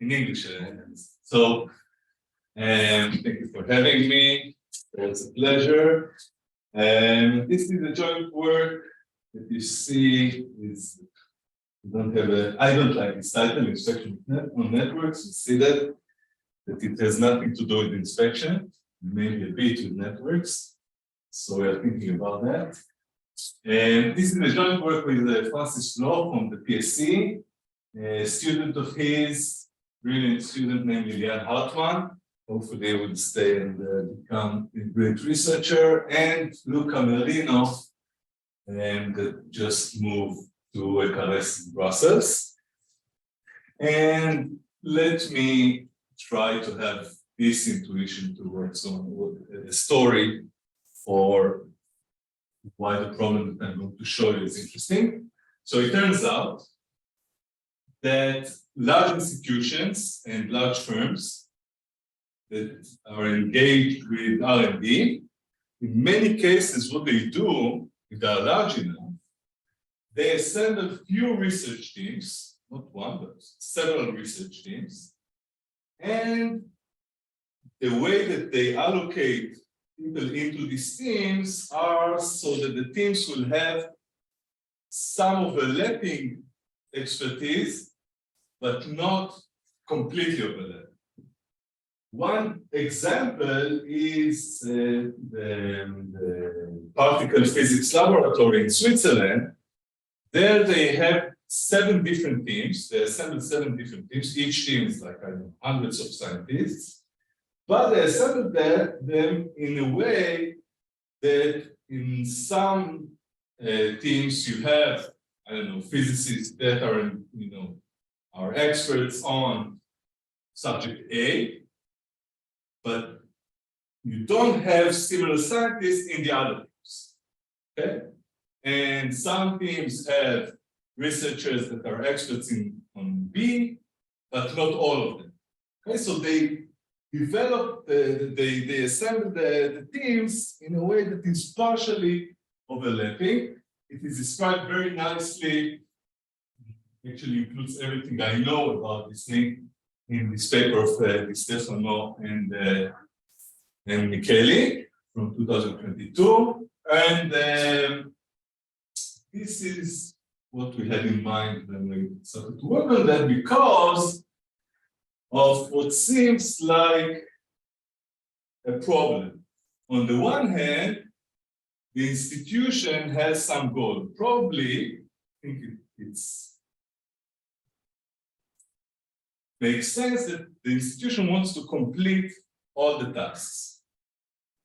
in English. So, thank you for having me. It's a pleasure. This is the joint work that you see is. I don't like this title, inspection on networks. You see that it has nothing to do with inspection, maybe a bit with networks. So we are thinking about that. And this is a joint work with Francis Bloch from the PSC, a student of his, brilliant student named Lilian Hartmann. Hopefully he will stay and become a great researcher, and Luca Merlino, and just moved to a characterize in Brussels. And let me try to have this intuition towards a story for why the problem that I'm going to show you is interesting. So it turns out that large institutions and large firms that are engaged with R&D, in many cases, what they do, if they are large enough, they assemble few research teams, not one, but several research teams, and the way that they allocate people into these teams are so that the teams will have some overlapping expertise, but not completely overlapping. One example is the particle physics laboratory in Switzerland. There they have 7 different teams. They assemble 7 different teams. Each team is like, I don't know, hundreds of scientists. But they assemble them in a way that in some teams you have, I don't know, physicists that are, are experts on subject A, but you don't have similar scientists in the other teams, okay? And some teams have researchers that are experts on B, but not all of them, okay? So they develop, they assemble the teams in a way that is partially overlapping. It is described very nicely, actually includes everything I know about this thing in this paper of Di Stefano and Micheli from 2022. And this is what we had in mind when we started to work on that, because of what seems like a problem. On the one hand, the institution has some goal. Probably, I think it's makes sense that the institution wants to complete all the tasks.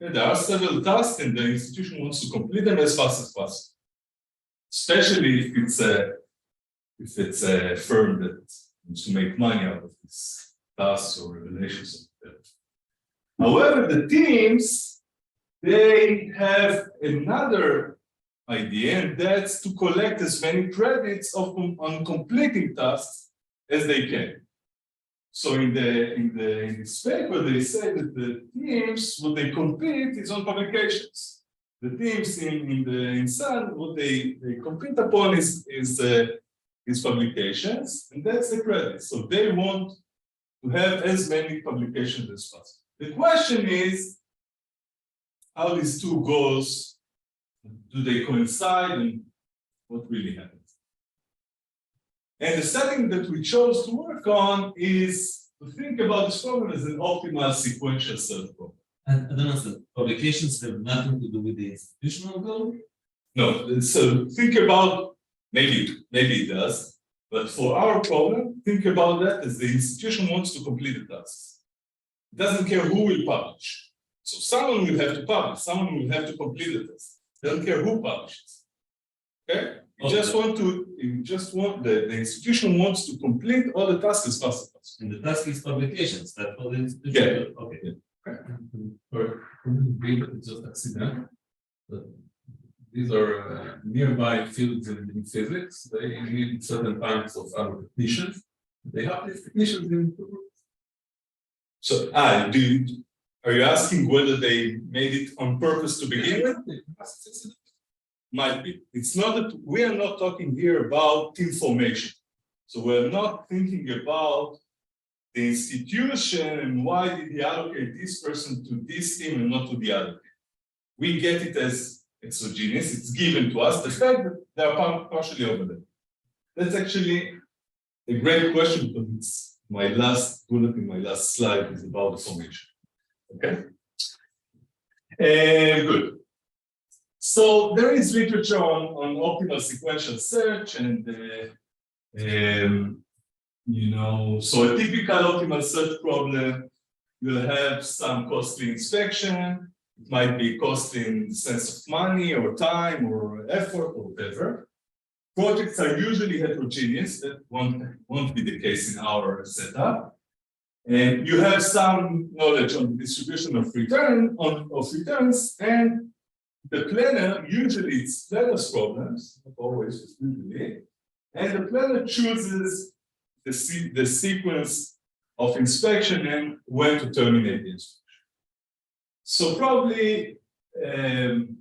Okay, there are several tasks, and the institution wants to complete them as fast as possible. Especially if it's a firm that wants to make money out of these tasks or revelations of that. However, the teams, they have another idea, and that's to collect as many credits on completing tasks as they can. So in this paper, they say that the teams, what they compete is on publications. The teams in Sun, what they compete upon is publications, and that's the credit. So they want to have as many publications as possible. The question is, how these two goals, do they coincide, and what really happens? And the setting that we chose to work on is to think about this problem as an optimal sequential search problem. And I don't understand, publications have nothing to do with the institutional goal? No, so think about, maybe it does, but for our problem, think about that as the institution wants to complete the tasks. It doesn't care who will publish. So someone will have to publish, someone will have to complete the task. They don't care who publishes. Okay? You just want the institution wants to complete all the tasks as fast as possible. And the task is publications, that's what the institution. Yeah. Okay. It's just accidental. But these are nearby fields in physics. They need certain types of repetitions. They have these technicians in the group. So, are you asking whether they made it on purpose to begin with? Might be. It's not that we are not talking here about team formation. So we're not thinking about the institution and why did he allocate this person to this team and not to the other. We get it as exogenous, it's given to us, the fact that they are partially over there. That's actually a great question because it's my last bullet in my last slide is about the formation. Okay. Good. So there is literature on optimal sequential search and you know, so a typical optimal search problem will have some costly inspection. It might be costly in the sense of money or time or effort or whatever. Projects are usually heterogeneous. That won't be the case in our setup. And you have some knowledge on the distribution of returns, and the planner, usually it's planner's problems, not always, but usually, and the planner chooses the sequence of inspection and when to terminate the inspection. So probably, you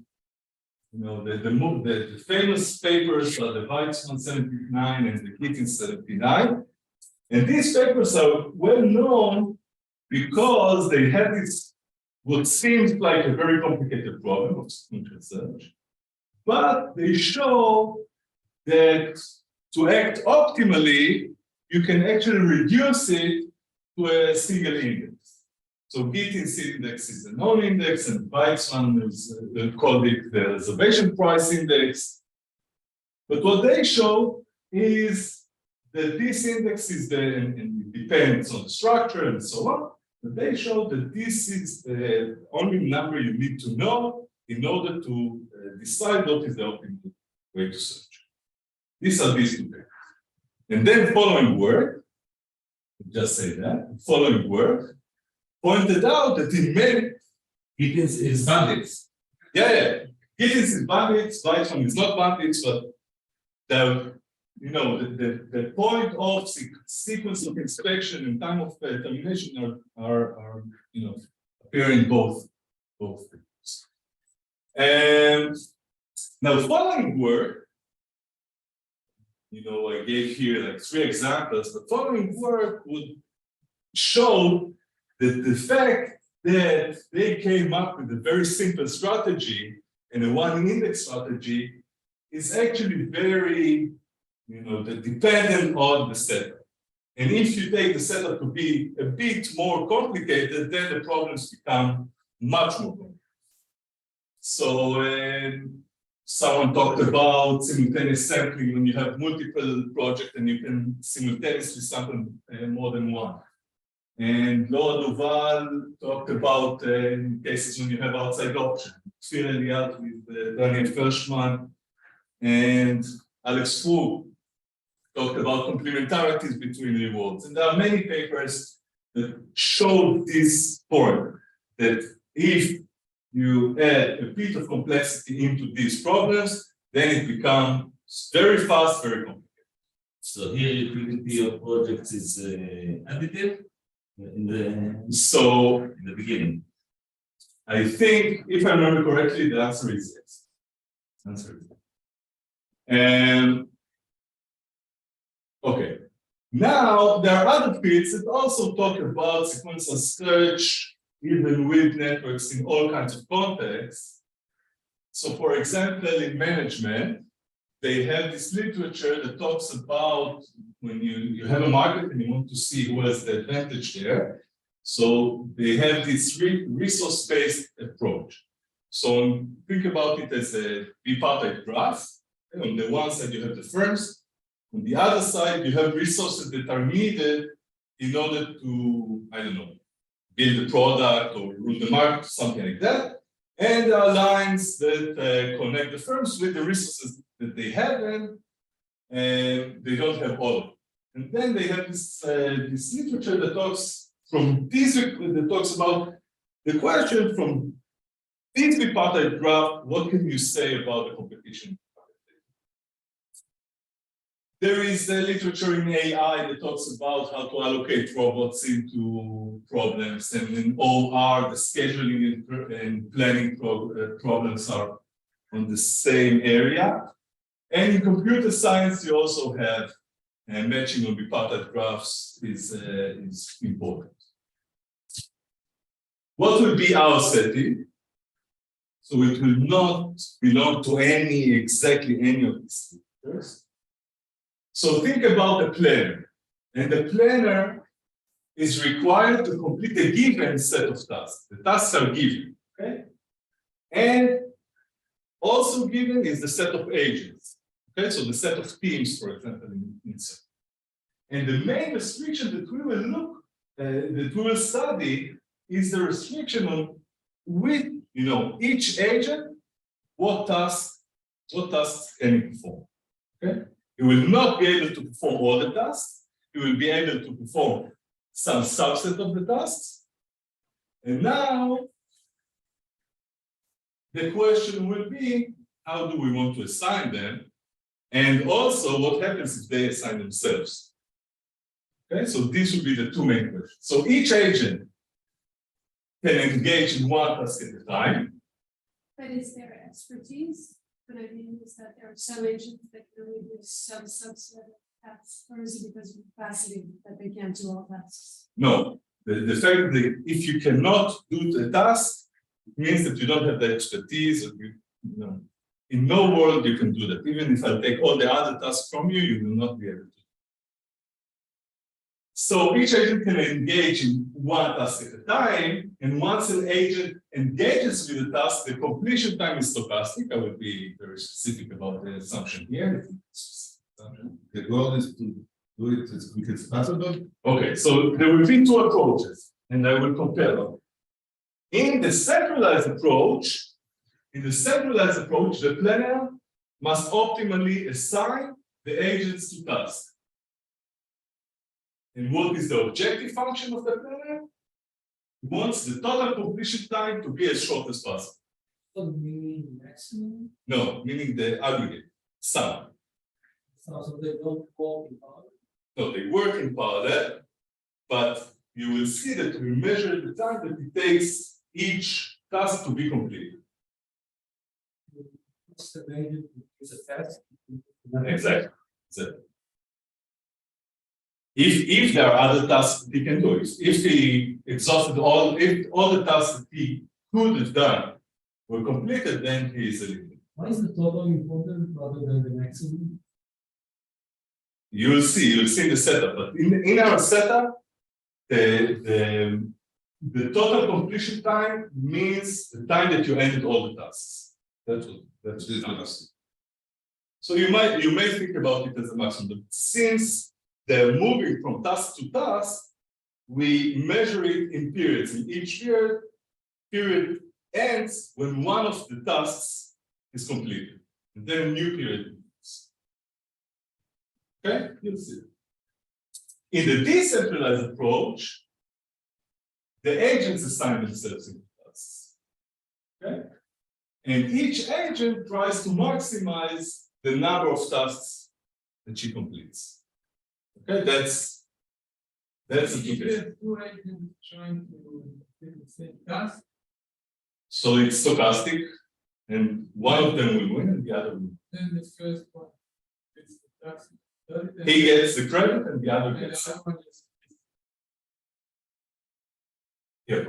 know, the famous papers are the Weizmann 79 and the Keating 79. And these papers are well known because they have this, what seems like a very complicated problem of sequential search, but they show that to act optimally, you can actually reduce it to a single index. So Keating's index is a known index, and Weizmann is called it the reservation price index. But what they show is that this index is and it depends on the structure and so on, but they show that this is the only number you need to know in order to decide what is the optimal way to search. These are these two papers. And then following work, just say that, following work, pointed out that in many Keating's is bandits. Keating's is bandits, Weizmann is not bandits, but the point of sequence of inspection and time of termination are appear in both papers. And now following work, I gave here like 3 examples. The following work would show that the fact that they came up with a very simple strategy and a one index strategy is actually very, dependent on the setup. And if you take the setup to be a bit more complicated, then the problems become much more complicated. So someone talked about simultaneous sampling when you have multiple projects and you can simultaneously sample more than one. And Laura Duval talked about cases when you have outside option. Phil Eliot with Daniel Fershman and Alex Fu talked about complementarities between rewards. And there are many papers that show this point, that if you add a bit of complexity into these problems, then it becomes very fast, very complicated. So here utility of projects is additive in the beginning. I think, if I remember correctly, the answer is yes. And okay, now there are other fields that also talk about sequential search, even with networks in all kinds of contexts. So, for example, in management, they have this literature that talks about when you have a market and you want to see who has the advantage there. So they have this resource-based approach. So think about it as a bipartite graph. On the one side, you have the firms. On the other side, you have resources that are needed in order to, build a product or rule the market, something like that. And there are lines that connect the firms with the resources that they have, and they don't have all of them. And then they have this literature that talks about the question from this bipartite graph, what can you say about the competition? There is literature in AI that talks about how to allocate robots into problems, and in OR, the scheduling and planning problems are on the same area. And in computer science, you also have and matching on bipartite graphs is important. What will be our setting? So it will not belong to exactly any of these features. So think about the planner, and the planner is required to complete a given set of tasks. The tasks are given, okay? And also given is the set of agents, okay? So the set of teams, for example, in set. And the main restriction that we will study is the restriction on with each agent, what tasks can it perform. Okay? It will not be able to perform all the tasks. It will be able to perform some subset of the tasks. And now the question will be, how do we want to assign them? And also, what happens if they assign themselves? Okay, so these will be the two main questions. So each agent can engage in one task at a time. But is there expertise? But I mean, is that there are some agents that can only do some subset of tasks, or is it because of capacity that they can't do all tasks? No, the fact that if you cannot do the task, it means that you don't have the expertise, or in no world you can do that. Even if I take all the other tasks from you, you will not be able to. So each agent can engage in one task at a time, and once an agent engages with the task, the completion time is stochastic. I will be very specific about the assumption here. The goal is to do it as quick as possible. Okay, so there will be two approaches, and I will compare them. In the centralized approach, the planner must optimally assign the agents to tasks. And what is the objective function of the planner? It wants the total completion time to be as short as possible. So meaning maximum? No, meaning the aggregate, sum. So they don't work in parallel? No, they work in parallel, but you will see that we measure the time that it takes each task to be completed. What's the value is a task? Exactly. If there are other tasks that he can do, if he exhausted if all the tasks that he could have done were completed, then he is eliminated. Why is the total important rather than the maximum? You'll see in the setup, but in our setup, the total completion time means the time that you ended all the tasks. That's it. So you may think about it as a maximum, but since they're moving from task to task, we measure it in periods. In each period ends when one of the tasks is completed, and then a new period begins. Okay, you'll see. In the decentralized approach, the agents assign themselves into tasks. Okay, and each agent tries to maximize the number of tasks that she completes. Okay, that's the key. Two agents trying to do the same task. So it's stochastic, and one of them will win and the other will win. Then the first one is the task. He gets the credit and the other gets it. Yeah.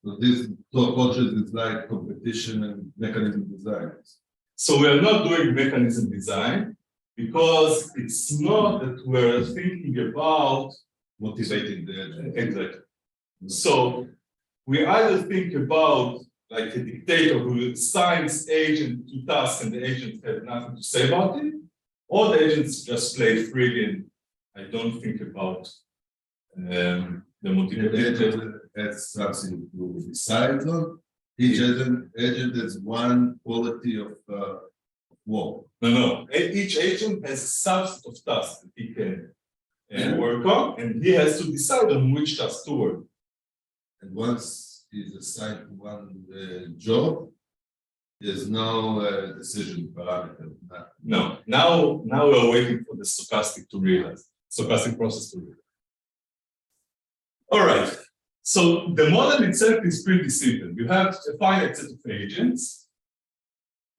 So these two approaches is like competition and mechanism design. So we are not doing mechanism design because it's not that we're thinking about Motivating the agent. exactly. So we either think about like a dictator who assigns agent to task and the agent has nothing to say about it, or the agents just play freely and I don't think about the motivation. The agent has something to decide on. Each agent has one quality of work. No. Each agent has a subset of tasks that he can work on, and he has to decide on which task to work. And once he's assigned to one job, there's no decision parameter. No. Now we're waiting for the stochastic process to realize. All right. So the model itself is pretty simple. You have a finite set of agents,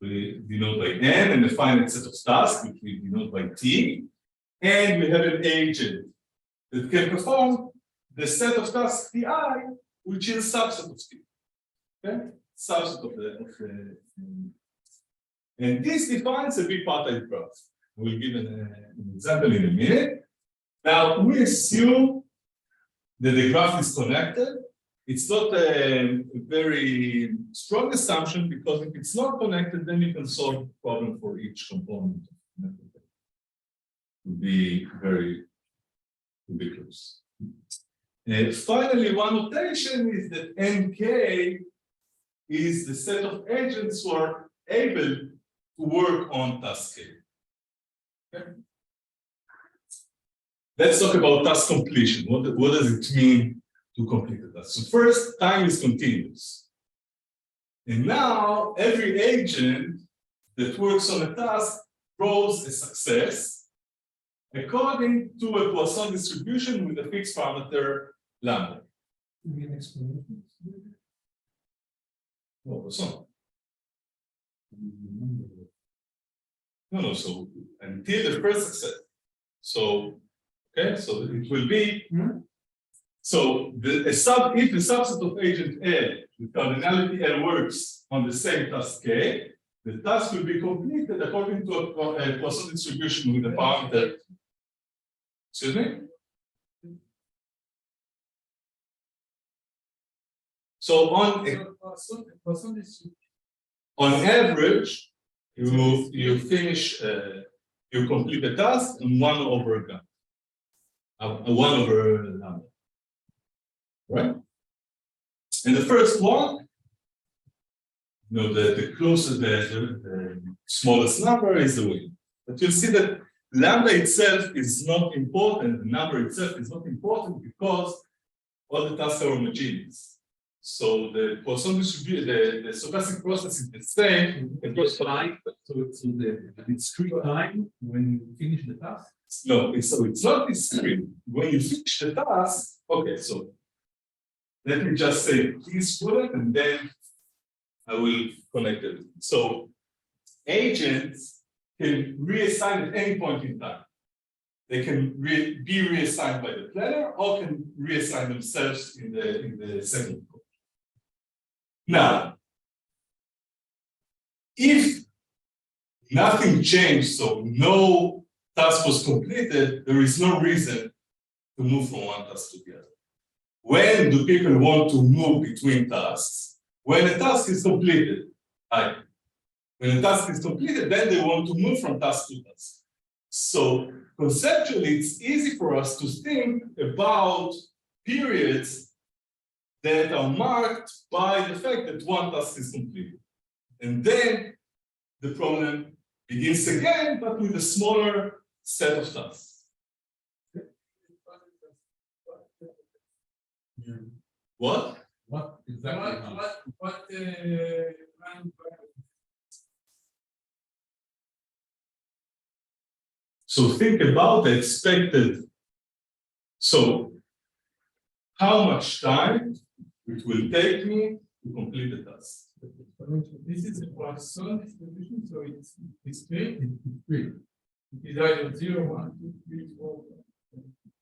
we denote by n, and a finite set of tasks, which we denote by t, and we have an agent that can perform the set of tasks ti, which is a subset of t. Okay? Subset of the and this defines a bipartite graph. We'll give an example in a minute. Now we assume that the graph is connected. It's not a very strong assumption because if it's not connected, then you can solve the problem for each component. To be close. Finally, one notation is that NK is the set of agents who are able to work on task K. Okay. Let's talk about task completion. What does it mean to complete the task? So first, time is continuous. And now every agent that works on a task throws a success according to a Poisson distribution with a fixed parameter lambda. Give me an explanation. Oh, Poisson. No, so until the first success. So, okay, so it will be, so if the subset of agent L, the cardinality L works on the same task K, the task will be completed according to a Poisson distribution with a parameter. Excuse me? So on average, you finish, you complete the task in 1 over gamma, 1 over lambda, right? And the first one, the closest, the smallest number is the win. But you'll see that lambda itself is not important. The number itself is not important because all the tasks are homogeneous. So the Poisson distribution, the stochastic process is the same. It's time, so it's the discrete time when you finish the task. No, it's not discrete. When you finish the task, okay, so let me just say please put it and then I will connect it. So agents can reassign at any point in time. They can be reassigned by the planner or can reassign themselves in the second code. Now, if nothing changed, so no task was completed, there is no reason to move from one task to the other. When do people want to move between tasks? When a task is completed. When a task is completed, then they want to move from task to task. So conceptually, it's easy for us to think about periods that are marked by the fact that one task is completed. And then the problem begins again, but with a smaller set of tasks. What? What exactly? So think about the expected. So how much time it will take me to complete the task? This is a Poisson distribution, so it's discrete. It is either 0, 1, 2, 3, 4.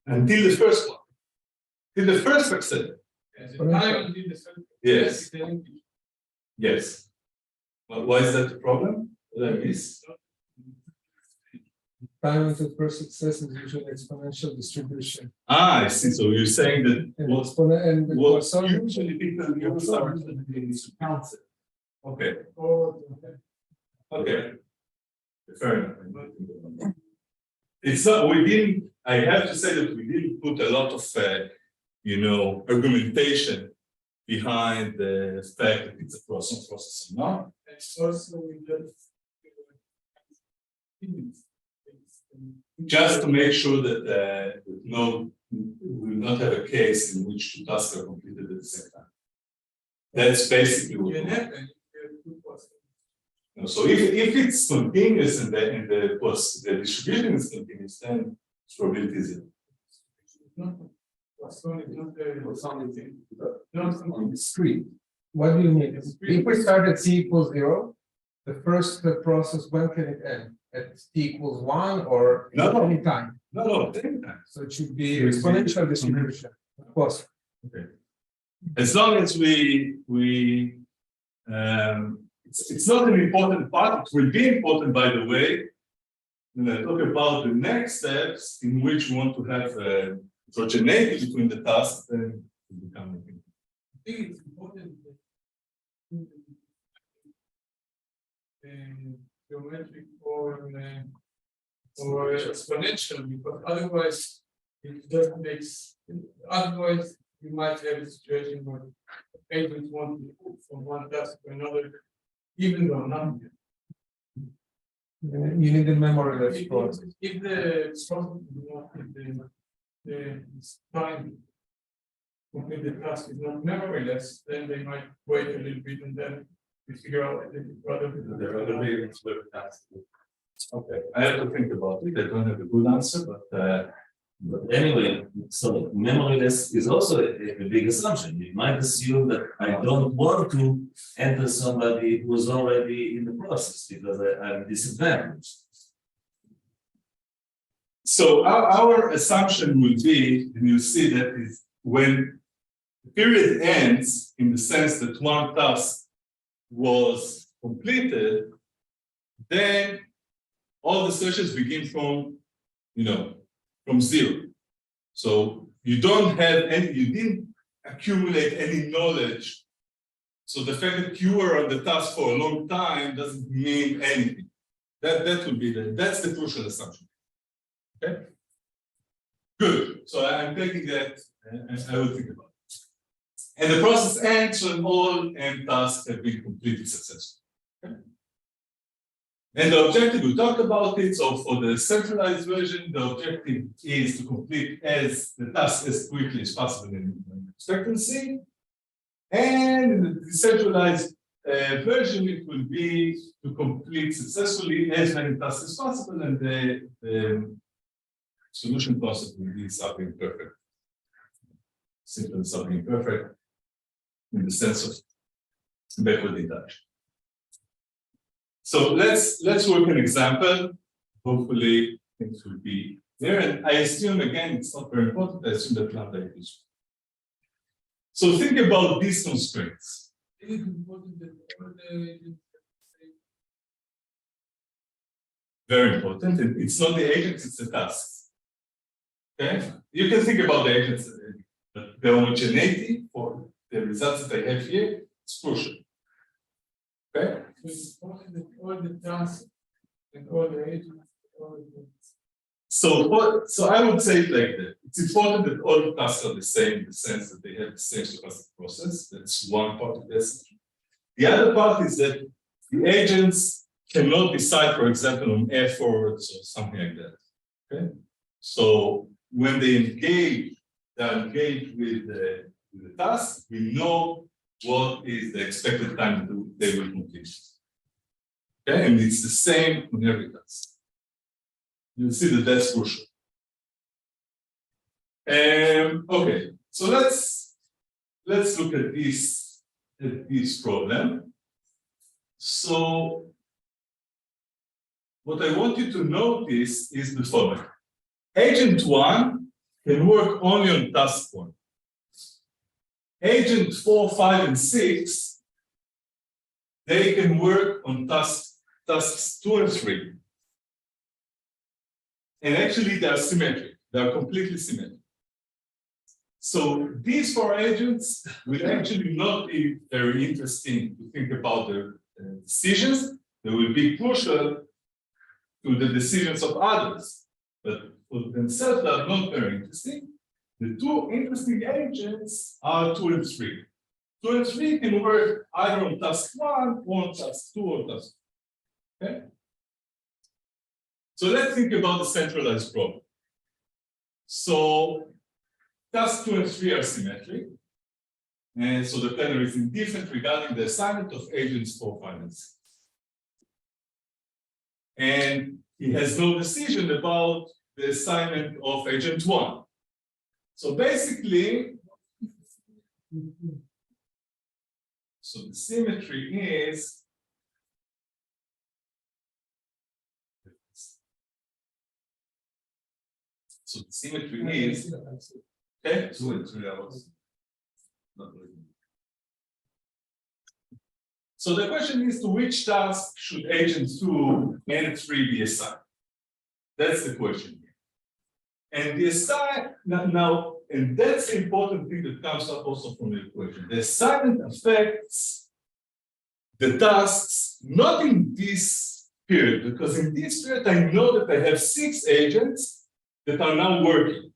Until the first one. Till the first success. Yes, the time until the second. Yes. Yes. But why is that a problem? Like this? Time until first success is usually exponential distribution. I see. So you're saying that And what Poisson usually people use are to count it. Okay. Okay. Fair enough. It's not, we didn't, I have to say that we didn't put a lot of, argumentation behind the fact that it's a process or not. It's also Just to make sure that we will not have a case in which two tasks are completed at the same time. That's basically what we want. So if it's continuous and the distribution is continuous, then probability is zero. Discrete. What do you mean? If we start at c equals 0, the first process, when can it end? At t=1 or No, no. any time? No, take time. So it should be exponential distribution, of course. As long as it's not an important part, it will be important, by the way, when I talk about the next steps in which we want to have heterogeneity between the tasks, then it will become important. I think it's important that geometric or exponential, because otherwise it just makes, otherwise you might have a situation where agents want to move from one task to another, even though none. You need a memoryless process. If the process is not, if the time complete the task is not memoryless, then they might wait a little bit and then we figure out whether There are other variants where that's. Okay, I have to think about it. I don't have a good answer, but But anyway, so memoryless is also a big assumption. You might assume that I don't want to enter somebody who's already in the process because I'm disadvantaged. so our assumption will be, and you see that is when the period ends, in the sense that one task was completed, then all the searches begin from, from zero. So you don't have any, you didn't accumulate any knowledge. So the fact that you were on the task for a long time doesn't mean anything. That would be that's the crucial assumption. Okay. Good. So I'm taking that and I will think about it. And the process ends when all n tasks have been completed successfully. Okay? And the objective, we talked about it. So for the centralized version, the objective is to complete the task as quickly as possible in expectancy. And in the decentralized version, it will be to complete successfully as many tasks as possible, and the solution process will be sub-imperfect. Simple sub-imperfect in the sense of backward induction. So let's work an example. Hopefully things will be there. And I assume, again, it's not very important. I assume that lambda is. So think about these constraints. it is important that all the Very important. It's not the agents, it's the tasks. Okay? You can think about the agents, but the homogeneity for the results that I have here is crucial. Okay? it's important that all the tasks and all the agents, all the So I would say it like that. It's important that all the tasks are the same in the sense that they have the same stochastic process. That's one part of this. The other part is that the agents cannot decide, for example, on efforts or something like that. Okay? So when they are engaged with the task, we know what is the expected time they will complete. Okay, and it's the same on every task. You'll see that that's crucial. Okay, so let's look at this problem. So what I want you to notice is the following. Agent 1 can work only on task 1. Agent 4, 5, and 6, they can work on tasks 2 and 3. And actually they are symmetric. They are completely symmetric. So these 4 agents will actually not be very interesting to think about their decisions. They will be crucial to the decisions of others. But for themselves, they are not very interesting. The 2 interesting agents are 2 and 3. 2 and 3 can work either on task 1 or on task 2 or task 2. Okay? So let's think about the centralized problem. So tasks 2 and 3 are symmetric. And so the planner is indifferent regarding the assignment of agents 4, 5, and 6. And he has no decision about the assignment of agent 1. So basically, so the symmetry is So the symmetry is, okay, 2 and 3 hours. Not really. so the question is to which task should agent 2 and 3 be assigned? That's the question. And the assign now, and that's the important thing that comes up also from the equation. The assignment affects the tasks not in this period, because in this period I know that I have 6 agents that are now working.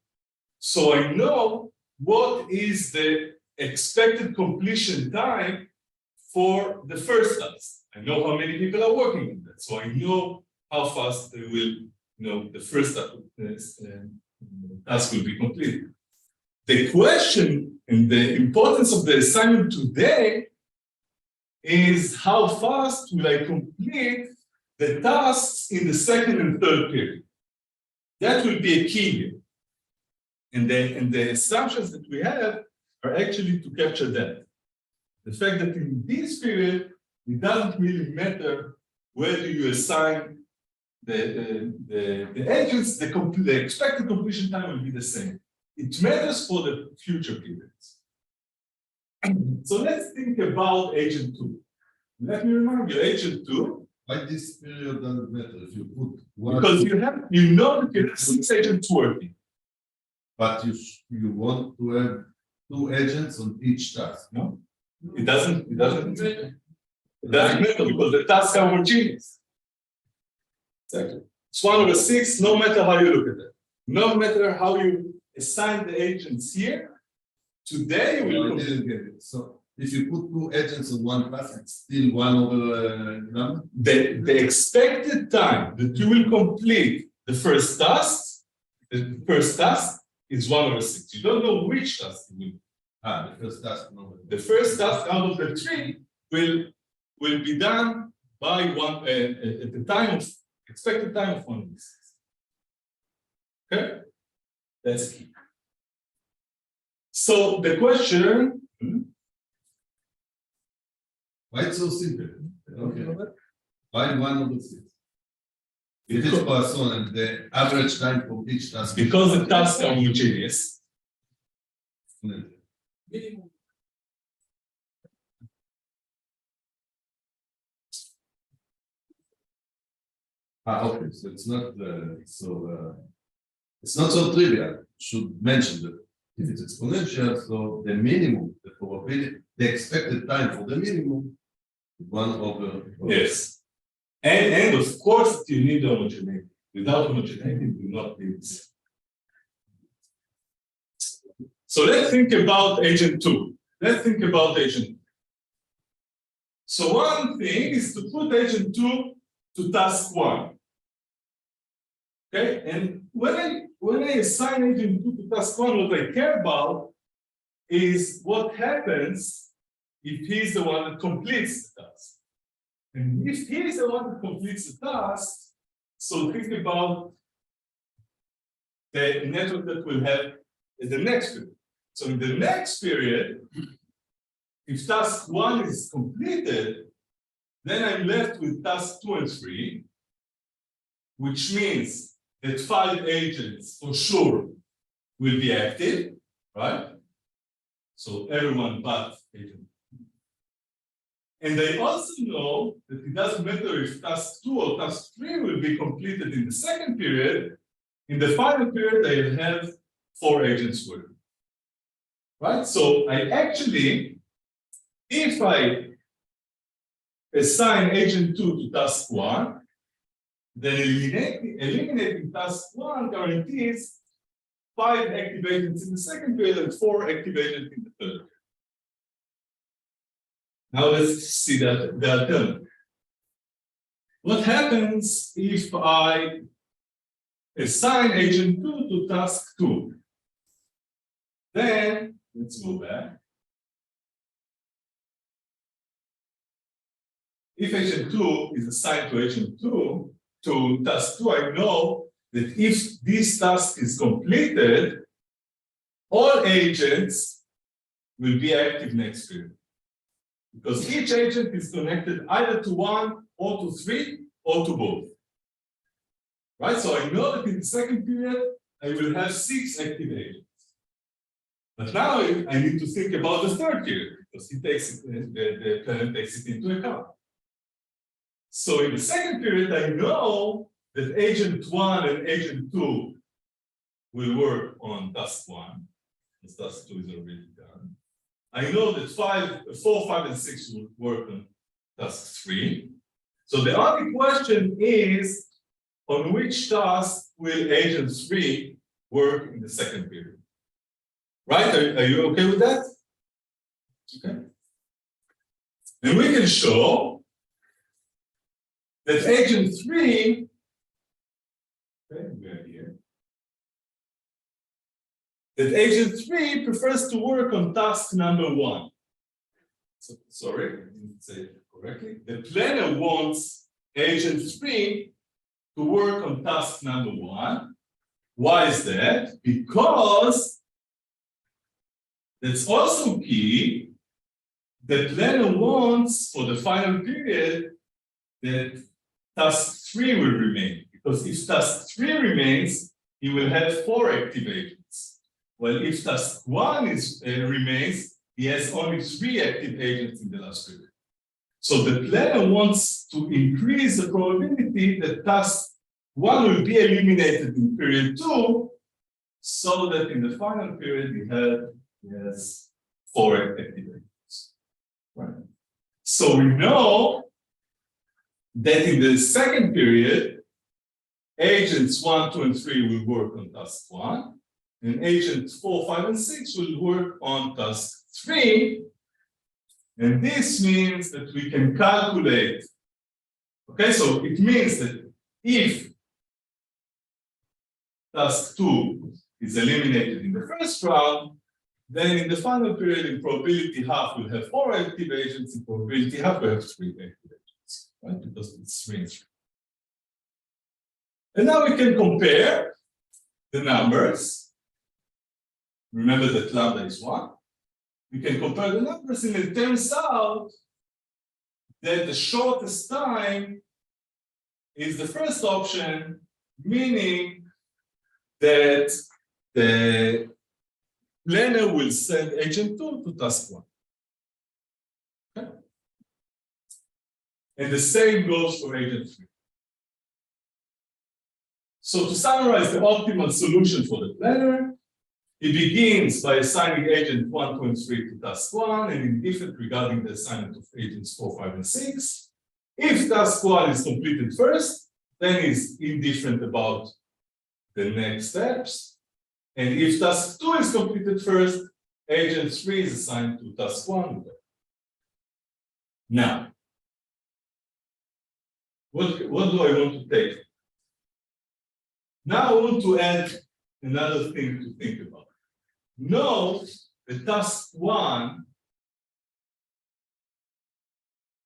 So I know what is the expected completion time for the first task. I know how many people are working on that. So I know how fast they will, the first task will be completed. The question and the importance of the assignment today is how fast will I complete the tasks in the second and third period. That will be a key here. And the assumptions that we have are actually to capture that. The fact that in this period, it doesn't really matter whether you assign the agents, the expected completion time will be the same. It matters for the future periods. So let's think about agent 2. Let me remind you, agent 2. Why this period doesn't matter if you put one? Because you know that you have 6 agents working. But you want to have 2 agents on each task, no? It doesn't matter. It doesn't matter because the tasks are homogeneous. Exactly. It's 1/6, no matter how you look at it. No matter how you assign the agents here, today you will I didn't get it. So if you put 2 agents on one task, it's still 1/number? The expected time that you will complete the first task is 1/6. You don't know which task you will. The first task. No. The first task out of the 3 will be done by at the time of expected time of 1/6. Okay, that's key. So the question. Why it's so simple? Okay. Why 1/6? If it's Poisson and the average time for each task. Because the tasks are homogeneous. Okay, so it's not it's not so trivial. Should mention that if it's exponential, so the minimum, the probability, the expected time for the minimum, 1/. Yes. And of course you need homogeneity. Without homogeneity, you do not need this. So let's think about agent 2. Let's think about agent 2. So one thing is to put agent 2 to task 1. Okay, and when I assign agent 2 to task 1, what I care about is what happens if he's the one that completes the task. And if he's the one that completes the task, so think about the network that we'll have in the next period. So in the next period, if task 1 is completed, then I'm left with task 2 and 3, which means that 5 agents for sure will be active, right? So everyone but agent. And I also know that it doesn't matter if task 2 or task 3 will be completed in the second period. In the final period, I'll have 4 agents working. Right? So I actually, if I assign agent 2 to task 1, then eliminating task 1 guarantees 5 active agents in the second period and 4 active agents in the third. Now let's see the alternative. What happens if I assign agent 2 to task 2? Then let's go back. If agent 2 is assigned to agent 2 to task 2, I know that if this task is completed, all agents will be active next period. Because each agent is connected either to 1 or to 3 or to both. Right? So I know that in the second period, I will have 6 active agents. But now I need to think about the third period because he takes it, the planner takes it into account. So in the second period, I know that agent 1 and agent 2 will work on task 1, because task 2 is already done. I know that 4, 5, and 6 will work on task 3. So the only question is, on which task will agent 3 work in the second period? Right? Are you okay with that? Okay. And we can show that agent 3, okay, we are here, that agent 3 prefers to work on task number 1. So, sorry, I didn't say it correctly. The planner wants agent 3 to work on task number 1. Why is that? Because that's also key. The planner wants for the final period that task 3 will remain. Because if task 3 remains, he will have 4 active agents. Well, if task 1 remains, he has only 3 active agents in the last period. So the planner wants to increase the probability that task 1 will be eliminated in period 2, so that in the final period he has 4 active agents. Right? So we know that in the second period, agents 1, 2, and 3 will work on task 1, and agents 4, 5, and 6 will work on task 3. And this means that we can calculate. Okay, so it means that if task 2 is eliminated in the first round, then in the final period, in probability half will have 4 active agents, in probability half will have 3 active agents, right? Because it's 3 and 3. And now we can compare the numbers. Remember that lambda is 1. We can compare the numbers, and it turns out that the shortest time is the first option, meaning that the planner will send agent 2 to task 1. Okay? And the same goes for agent 3. So to summarize the optimal solution for the planner, it begins by assigning agent 1, 2, and 3 to task 1 and indifferent regarding the assignment of agents 4, 5, and 6. If task 1 is completed first, then is indifferent about the next steps. And if task 2 is completed first, agent 3 is assigned to task 1. Now, what do I want to take? Now I want to add another thing to think about. Note that task 1,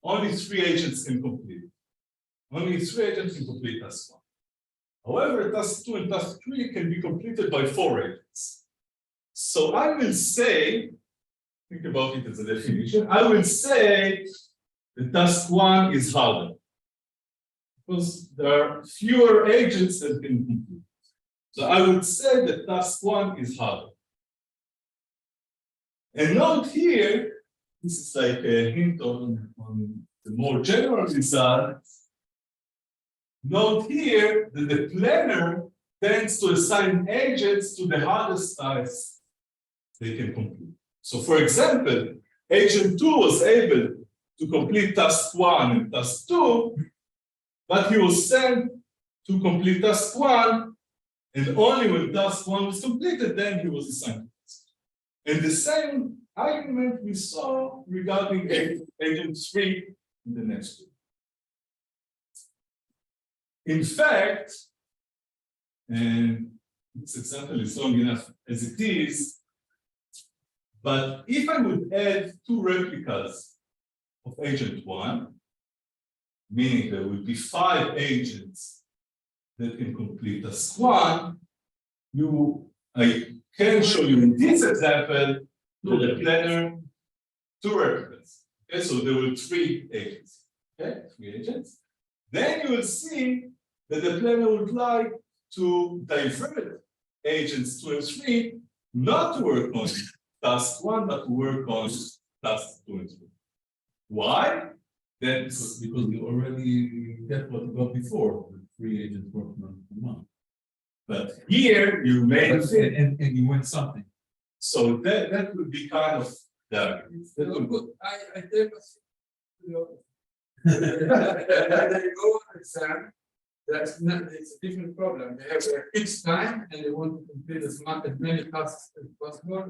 only 3 agents can complete. Only 3 agents can complete task 1. However, task 2 and task 3 can be completed by 4 agents. So I will say, think about it as a definition, I will say that task 1 is harder, because there are fewer agents that can complete. So I would say that task 1 is harder. And note here, this is like a hint on the more general result. Note here that the planner tends to assign agents to the hardest tasks they can complete. So for example, agent 2 was able to complete task 1 and task 2, but he was sent to complete task 1, and only when task 1 was completed, then he was assigned to task 2. And the same argument we saw regarding agent 3 in the next group. In fact, and this example is long enough as it is, but if I would add 2 replicas of agent 1, meaning there will be 5 agents that can complete task 1, I can show you in this example that the planner 2 replicas. Okay, so there were 3 agents. Okay, 3 agents. Then you will see that the planner would like to divert agents 2 and 3 not to work on task 1, but to work on task 2 and 3. Why? That's Because you already get what you got before, the 3 agents working on one. but here you made a fit. And you win something. So that would be kind of the that would be I take us. They go exam. That's not, it's a different problem. They have a fixed time and they want to complete as many tasks as possible.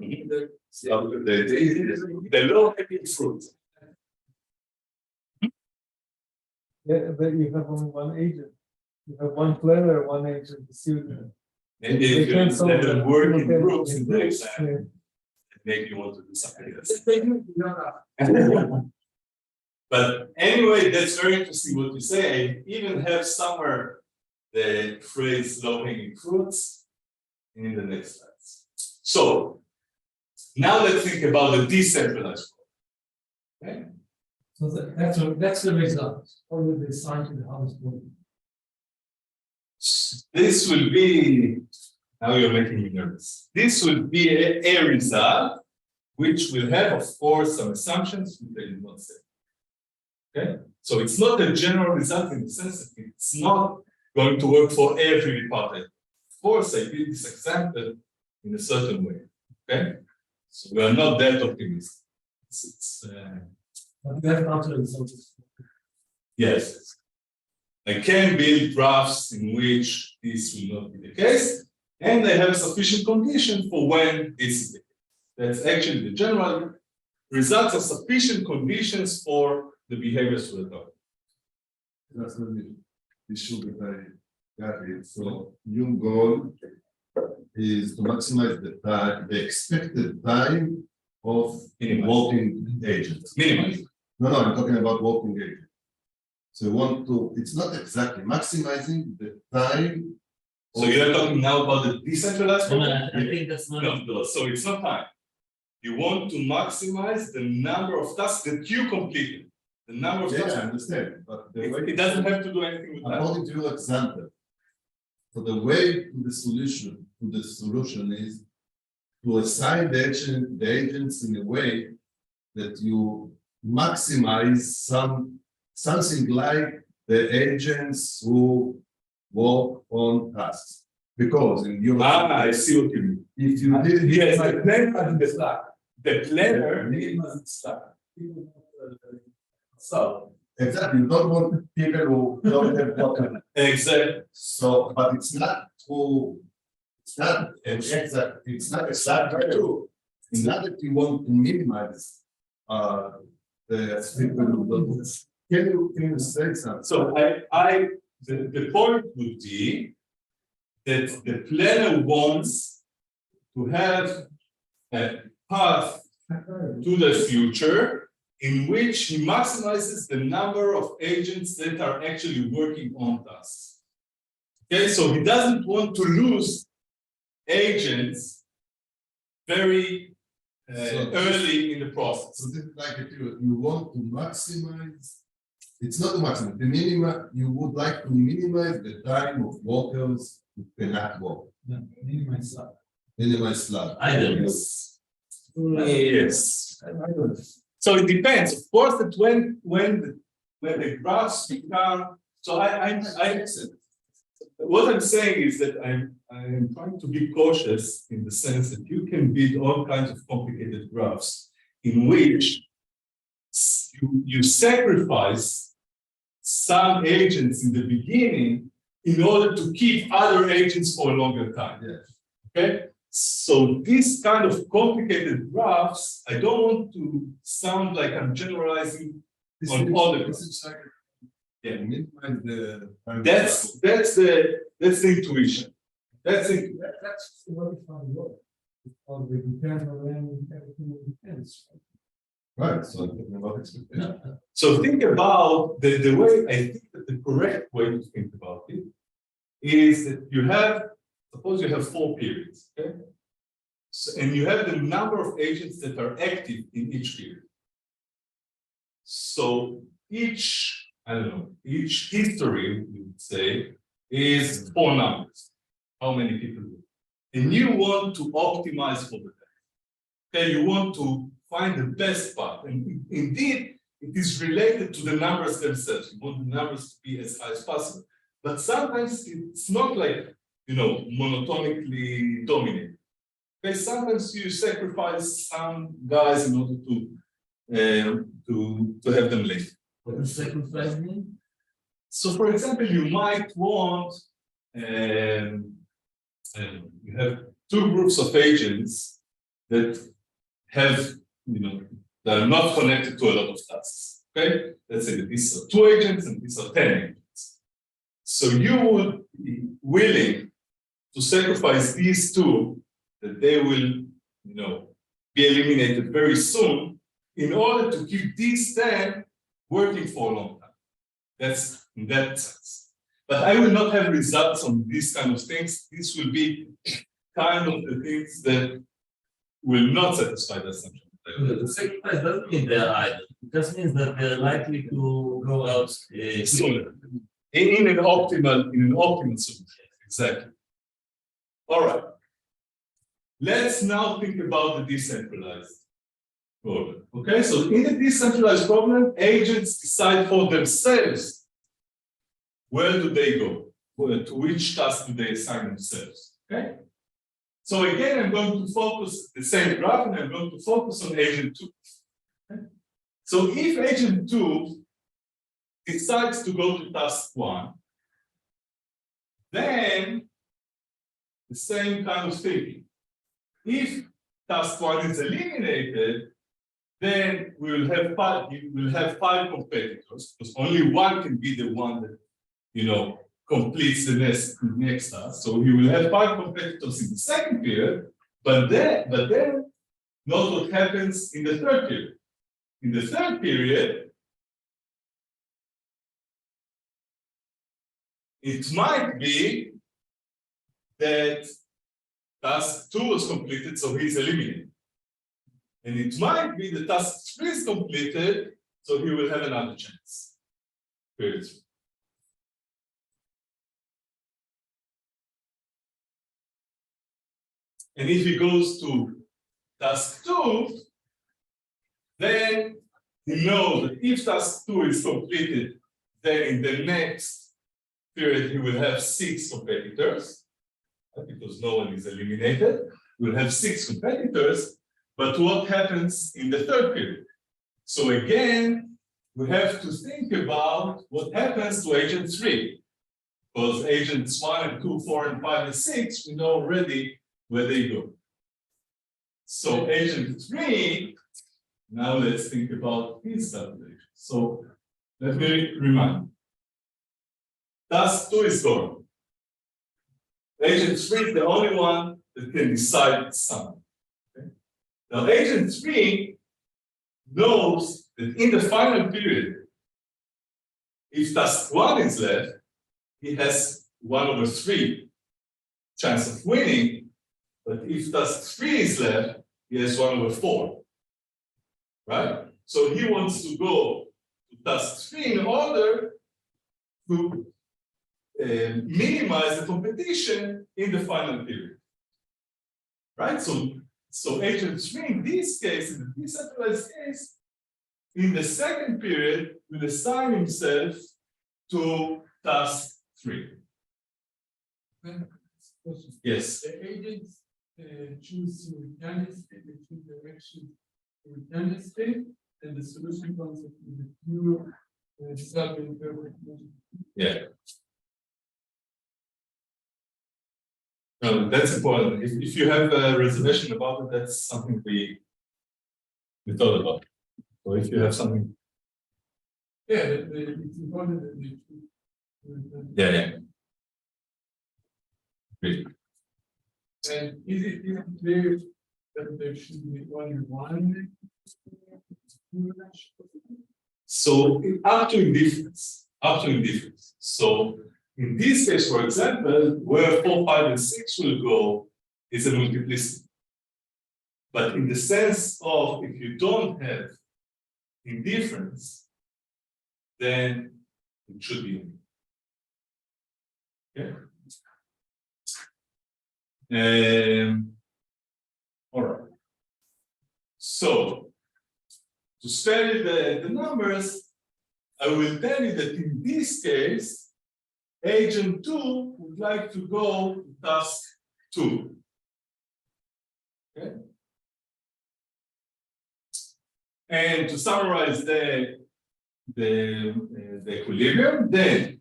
the low hanging fruit. Yeah, but you have only one agent. You have one planner, one agent, the student. And They if you can't solve let them that. work in Okay. groups in the Yeah. exam, maybe you want to do something else. They do, But anyway, that's very interesting what you say. I even have somewhere the phrase low hanging fruits in the next slides. So now let's think about the decentralized world. Okay? So that's the result. Only the sign to the house. This will be, now you're making me nervous. This will be a result which will have, of course, some assumptions which I did not say. Okay, so it's not a general result in the sense that it's not going to work for every department. Of course, I did this example in a certain way. Okay, so we are not that optimistic. Yes, I can build graphs in which this will not be the case, and I have sufficient condition for when this is the case. That's actually the general results of sufficient conditions for the behaviors we're talking. That's the issue that I got it. So your goal is to maximize the time, the expected time of walking agents. Minimize. No, I'm talking about walking agents. So you want to, it's not exactly maximizing the time. So you're talking now about the decentralized No, problem? I think that's not. No, so it's not time. You want to maximize the number of tasks that you completed. The number of Yeah, I tasks. understand, but the way. It doesn't have to do anything with that. According to your example, so the way to the solution is to assign the agents in a way that you maximize something like the agents who work on tasks. Because in your I see what you mean. if you did Yes, the planner in the stack. The planner Minimum stack. So. exactly, you don't want people who don't have water. exactly. So, but it's not true. It's not exact. It's not exactly true. It's not that you want to minimize the people who don't. Can you say something? So the point would be that the planner wants to have a path to the future in which he maximizes the number of agents that are actually working on tasks. Okay, so he doesn't want to lose agents very early in the process. So this is like if you want to maximize. It's not to maximize the minimum. You would like to minimize the time of workers who cannot work. Minimize that. Minimize slab. Idleness. Yes. So it depends. Of course, that when the graphs become so what I'm saying is that I'm trying to be cautious in the sense that you can build all kinds of complicated graphs in which you sacrifice some agents in the beginning in order to keep other agents for a longer time. Yes. Okay. So these kind of complicated graphs, I don't want to sound like I'm generalizing on all the graphs. Yeah. Minimize the. That's the intuition. That's it. That's the modified work. Because the internal and everything depends. Right, so I'm talking about expectation. So think about the way I think that the correct way to think about it is that you have, suppose you have 4 periods, okay? So, and you have the number of agents that are active in each period. So each, I don't know, each history, we would say, is 4 numbers. How many people do? and you want to optimize for the test. Okay, you want to find the best path, and indeed, it is related to the numbers themselves. You want the numbers to be as high as possible, but sometimes it's not like, you know, monotonically dominated. Okay, sometimes you sacrifice some guys in order to have them late. What does sacrifice mean? So, for example, you might want, you have two groups of agents that have, you know, that are not connected to a lot of tasks. Okay, let's say that these are 2 agents and these are 10 agents. So you would be willing to sacrifice these 2, that they will, you know, be eliminated very soon, in order to keep these 10 working for a long time. That's in that sense. But I will not have results on these kind of things. This will be kind of the things that will not satisfy the assumption. The sacrifice doesn't mean they're idle. It just means that they're likely to go out sooner. In an optimal solution. Exactly. All right. Let's now think about the decentralized problem. Okay, so in the decentralized problem, agents decide for themselves where do they go, to which task do they assign themselves. Okay. So again, I'm going to focus the same graph, and I'm going to focus on agent 2. Okay? So if agent 2 decides to go to task 1, then the same kind of thinking. If task 1 is eliminated, then we will have 5 competitors, because only one can be the one that, you know, completes the next task. So we will have 5 competitors in the second period, but then note what happens in the third period. In the third period, it might be that task 2 was completed, so he's eliminated. And it might be that task 3 is completed, so he will have another chance. Period. And if he goes to task 2, then he knows that if task 2 is completed, then in the next period he will have 6 competitors, because no one is eliminated. We'll have 6 competitors, but what happens in the third period? So again, we have to think about what happens to agent 3, because agents 1 and 2, 4 and 5 and 6, we know already where they go. So agent 3, now let's think about his calculation. So let me remind. Task 2 is gone. Agent 3 is the only one that can decide sum. Okay? Now agent 3 knows that in the final period, if task 1 is left, he has 1/3 chance of winning. But if task 3 is left, he has 1/4. Right? So he wants to go to task 3 in order to minimize the competition in the final period. Right? So agent 3 in this case, in the decentralized case, in the second period, will assign himself to task 3. Yes. The agents choose simultaneously between directions simultaneously, and the solution concept is the pure self-interpretation. Yeah. No, that's important. If you have a reservation about it, that's something we thought about. So if you have something. Yeah, it's important that they choose. Yeah. Great. And is it clear that there should be only one? So up to indifference. So in this case, for example, where 4, 5, and 6 will go is a multiplicity. But in the sense of if you don't have indifference, then it should be. Okay. All right. So to study the numbers, I will tell you that in this case, agent 2 would like to go to task 2. Okay. And to summarize the equilibrium, then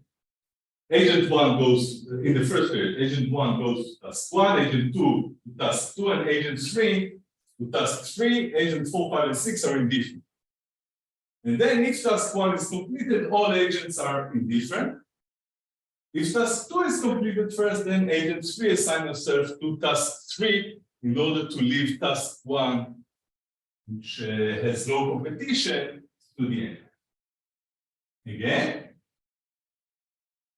agent 1 goes in the first period, agent 1 goes to task 1, agent 2 to task 2, and agent 3 to task 3, agent 4, 5, and 6 are indifferent. And then if task 1 is completed, all agents are indifferent. If task 2 is completed first, then agent 3 assign herself to task 3 in order to leave task 1, which has no competition, to the end. Again,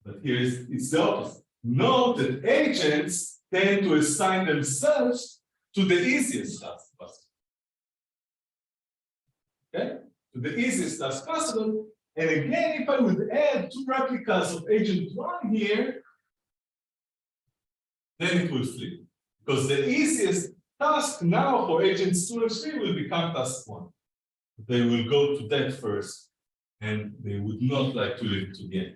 but here it's the opposite. Note that agents tend to assign themselves to the easiest task possible. Okay? To the easiest task possible. And again, if I would add 2 replicas of agent 1 here, then it will flip. Because the easiest task now for agents 2 and 3 will become task 1. They will go to that first, and they would not like to leave it to the end.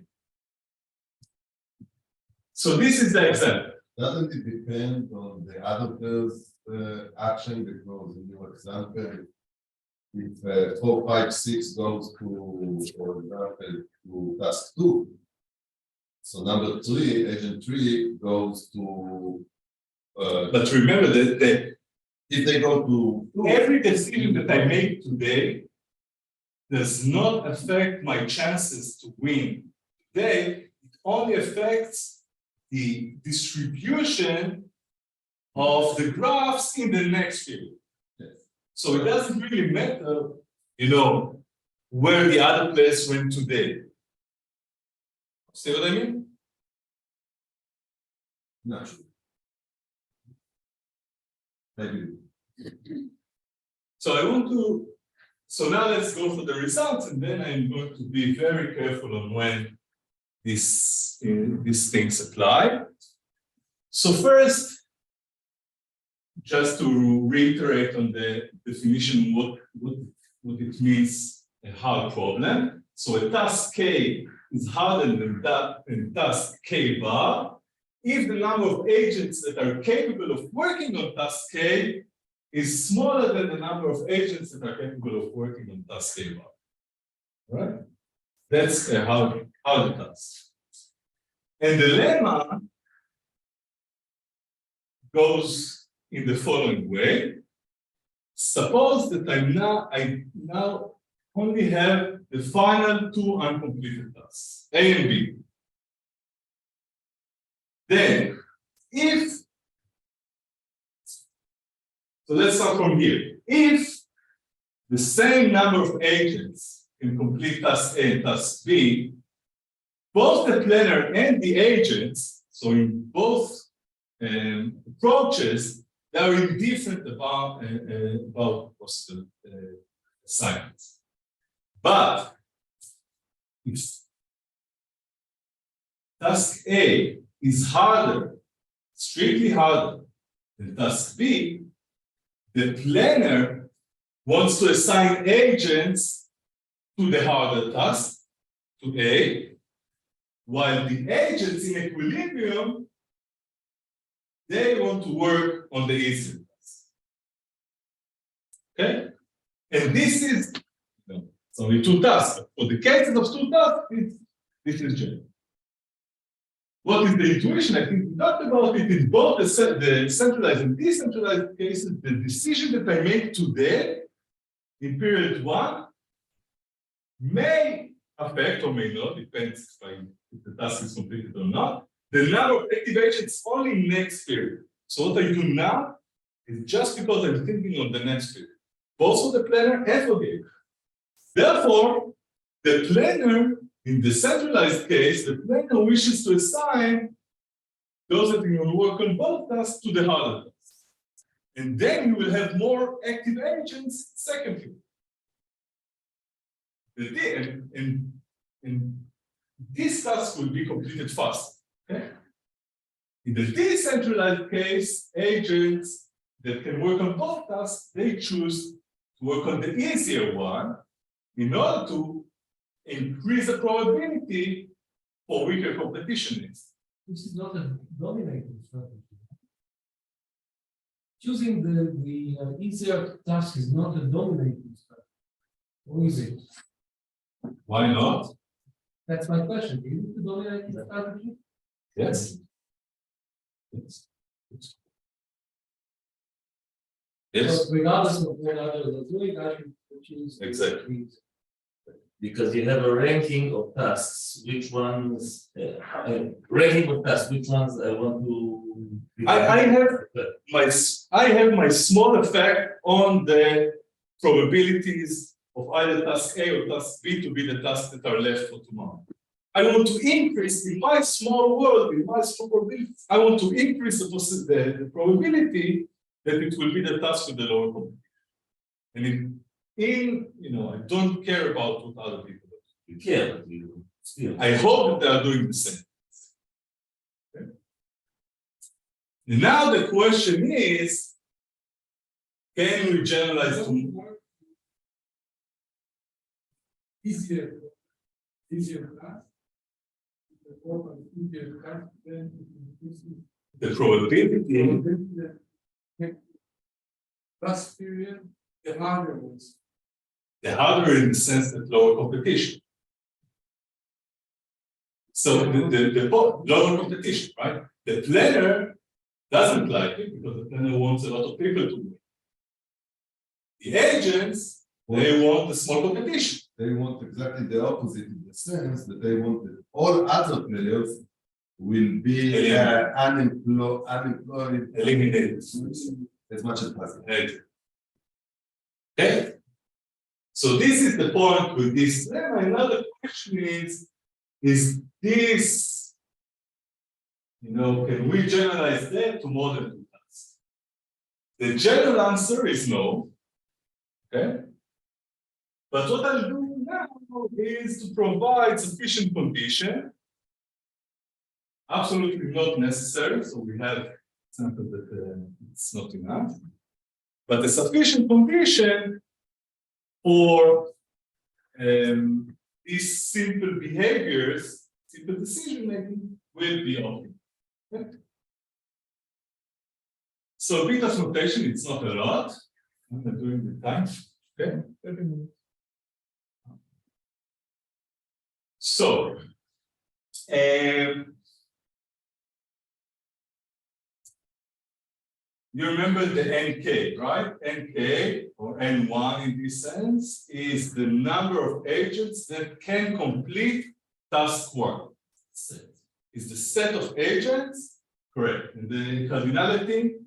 So this is the example. Doesn't it depend on the other pairs action? Because in your example, if 4, 5, 6 goes to, for example, to task 2, so number 3, agent 3 goes to. But remember that if they go to every decision that I make today does not affect my chances to win. Today, it only affects the distribution of the graphs in the next period. So it doesn't really matter, where the other players went today. See what I mean? Not true. Maybe. So now let's go for the results, and then I'm going to be very careful on when these things apply. So first, just to reiterate on the definition, what it means, a hard problem. So a task K is harder than task K bar if the number of agents that are capable of working on task K is smaller than the number of agents that are capable of working on task K bar. Right? That's a hard task. And the lemma goes in the following way. Suppose that I now only have the final 2 uncompleted tasks, A and B. Then, so let's start from here. If the same number of agents can complete task A and task B, both the planner and the agents, so in both approaches, they are indifferent about possible assignments. But if task A is harder, strictly harder than task B, the planner wants to assign agents to the harder task, to A, while the agents in equilibrium, they want to work on the easier task. Okay? And this is, it's only 2 tasks. For the cases of 2 tasks, this is general. What is the intuition? I think we talked about it in both the centralized and decentralized cases. The decision that I make today in period 1 may affect or may not, depends if the task is completed or not, the number of active agents only next period. So what I do now is just because I'm thinking of the next period, both for the planner and for the agent. Therefore, the planner, in the centralized case, the planner wishes to assign those that will work on both tasks to the harder tasks. And then you will have more active agents secondly. And this task will be completed fast. Okay? In the decentralized case, agents that can work on both tasks, they choose to work on the easier one in order to increase the probability for weaker competitionists. This is not a dominating strategy. Choosing the easier task is not a dominating strategy. Or is it? Why not? That's my question. Is it a dominating strategy? Yes. Yes. Yes. So regardless of what others are doing, I should choose. Exactly. Because you have a ranking of tasks, which ones, ranking of tasks, which ones I want to. I have my small effect on the probabilities of either task A or task B to be the tasks that are left for tomorrow. I want to increase in my small world, in my small probability, I want to increase the probability that it will be the task with the lower probability. And I don't care about what other people do. You care, but you still. I hope that they are doing the same. Okay. Now the question is, can we generalize to Easier task. The more easier task, then it increases the probability? the last period, the harder ones. The harder in the sense that lower competition. So the lower competition, right? The planner doesn't like it because the planner wants a lot of people to win. The agents, they want the small competition. They want exactly the opposite in the sense that they want that all other players will be unemployed, Eliminated. as much as possible. Okay? So this is the point with this lemma. Another question is this, can we generalize that to more than two tasks? The general answer is no. Okay? But what I'll do now is to provide sufficient condition. Absolutely not necessary, so we have example that it's not enough. But a sufficient condition for these simple behaviors, simple decision making will be obvious. Okay? So a bit of notation, it's not a lot. I'm not doing the time. Okay. 30 minutes. So you remember the NK, right? NK, or N1 in this sense, is the number of agents that can complete task one. Is the set of agents, correct. And the cardinality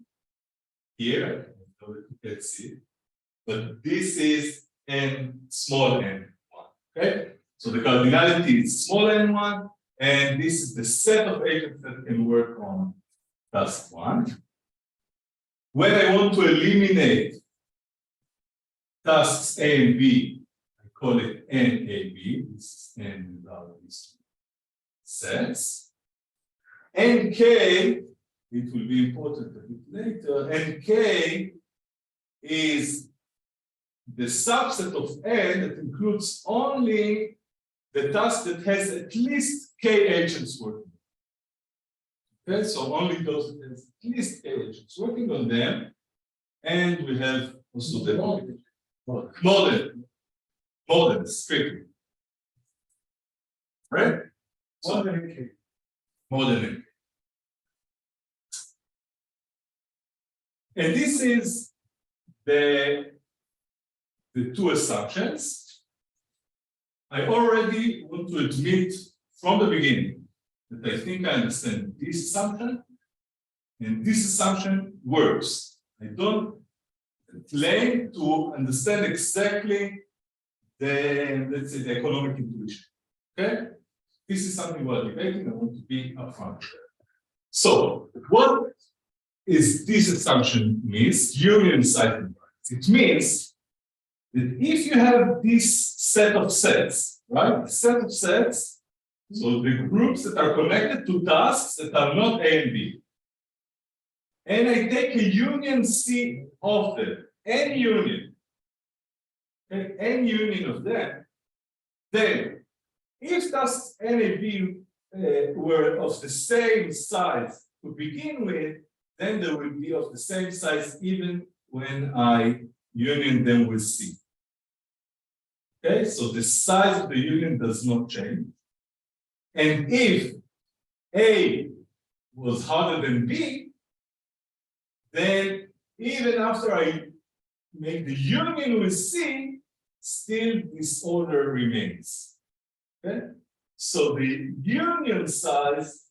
here, I don't know if you can see, but this is N small n1, okay? So the cardinality is small n1, and this is the set of agents that can work on task one. When I want to eliminate tasks A and B, I call it NAB. This is N without these sets. NK, it will be important a bit later. NK is the subset of N that includes only the task that has at least K agents working. Okay, so only those that have at least K agents working on them, and we have also the model strictly. Right? So, model. And this is the two assumptions. I already want to admit from the beginning that I think I understand this assumption, and this assumption works. I don't claim to understand exactly the, let's say, the economic intuition. Okay? This is something we're debating. I want to be upfront. So, what is this assumption means? Union cycle. It means that if you have this set of sets, right? A set of sets, so the groups that are connected to tasks that are not A and B. and I take a union C of them, any union, okay, any union of them, then if tasks A and B were of the same size to begin with, then they will be of the same size even when I union them with C. Okay, so the size of the union does not change. And if A was harder than B, then even after I make the union with C, still this order remains. Okay, so the union size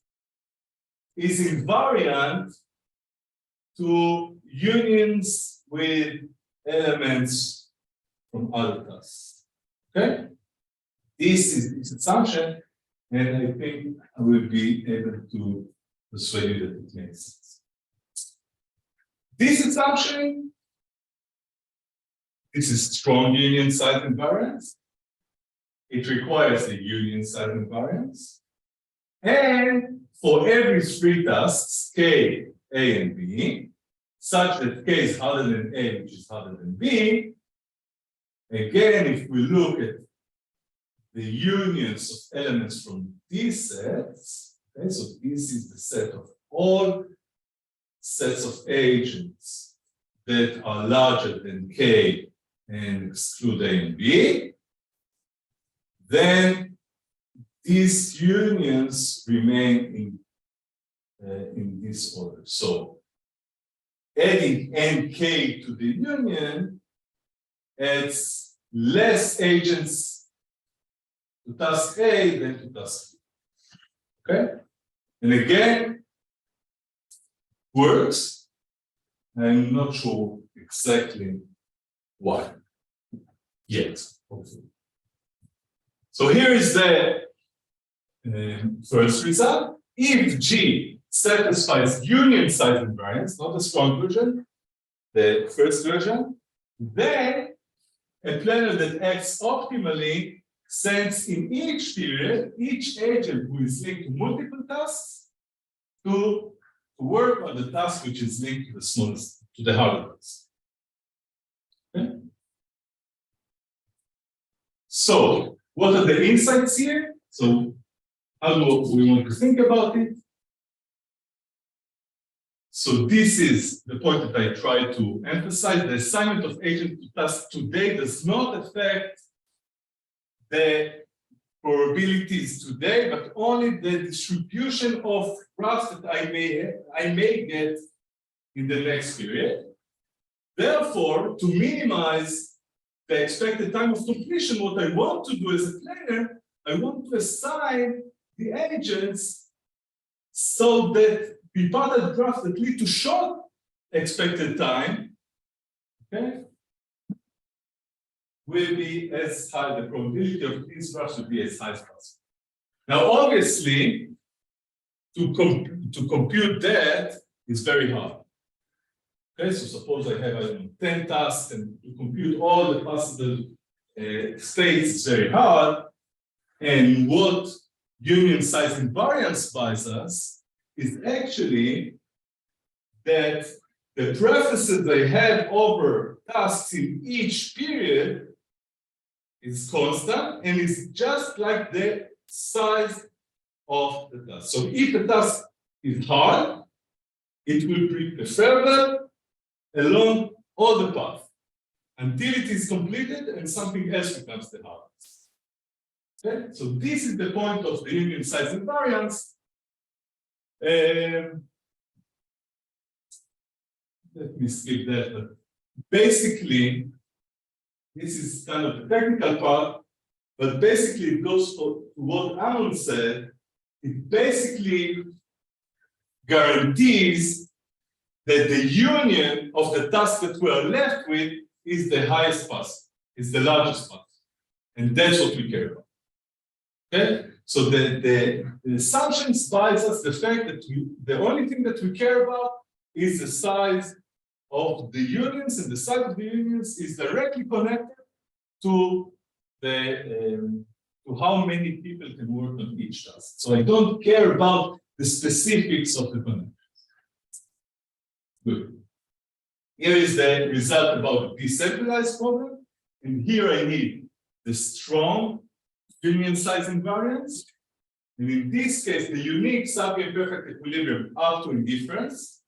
is invariant to unions with elements from other tasks. Okay, this is its assumption, and I think I will be able to persuade you that it makes sense. This assumption, this is strong union size invariance. It requires a union size invariance. And for every three tasks, K, A, and B, such that K is harder than A, which is harder than B, again, if we look at the unions of elements from these sets, okay, so this is the set of all sets of agents that are larger than K and exclude A and B, then these unions remain in this order. So adding NK to the union adds less agents to task A than to task B. Okay? And again, works. I'm not sure exactly why yet, hopefully. So here is the first result. If G satisfies union size invariance, not the strong version, the first version, then a planar that acts optimally sends in each period each agent who is linked to multiple tasks to work on the task which is linked to the smallest, to the harder task. Okay? So, what are the insights here? So, how do we want to think about it? So, this is the point that I try to emphasize. The assignment of agent to task today does not affect the probabilities today, but only the distribution of graphs that I may get in the next period. Therefore, to minimize the expected time of completion, what I want to do as a planner, I want to assign the agents so that the parted graphs that lead to short expected time, okay, will be as high, the probability of these graphs will be as high as possible. Now, obviously, to compute that is very hard. Okay, so suppose I have, I don't know, 10 tasks, and to compute all the possible states is very hard. And what union size invariance buys us is actually that the preferences I have over tasks in each period is constant and is just like the size of the task. So if the task is hard, it will be preferable along all the path until it is completed and something else becomes the hardest. Okay, so this is the point of the union size invariance. Let me skip that, but basically, this is kind of the technical part, but basically it goes to what Amon said. It basically guarantees that the union of the task that we are left with is the highest possible, is the largest possible. And that's what we care about. Okay? So the assumptions buys us the fact that the only thing that we care about is the size of the unions, and the size of the unions is directly connected to the to how many people can work on each task. So I don't care about the specifics of the connection. Good. Here is the result about the decentralized problem, and here I need the strong union size invariance. And in this case, the unique subgame perfect equilibrium up to indifference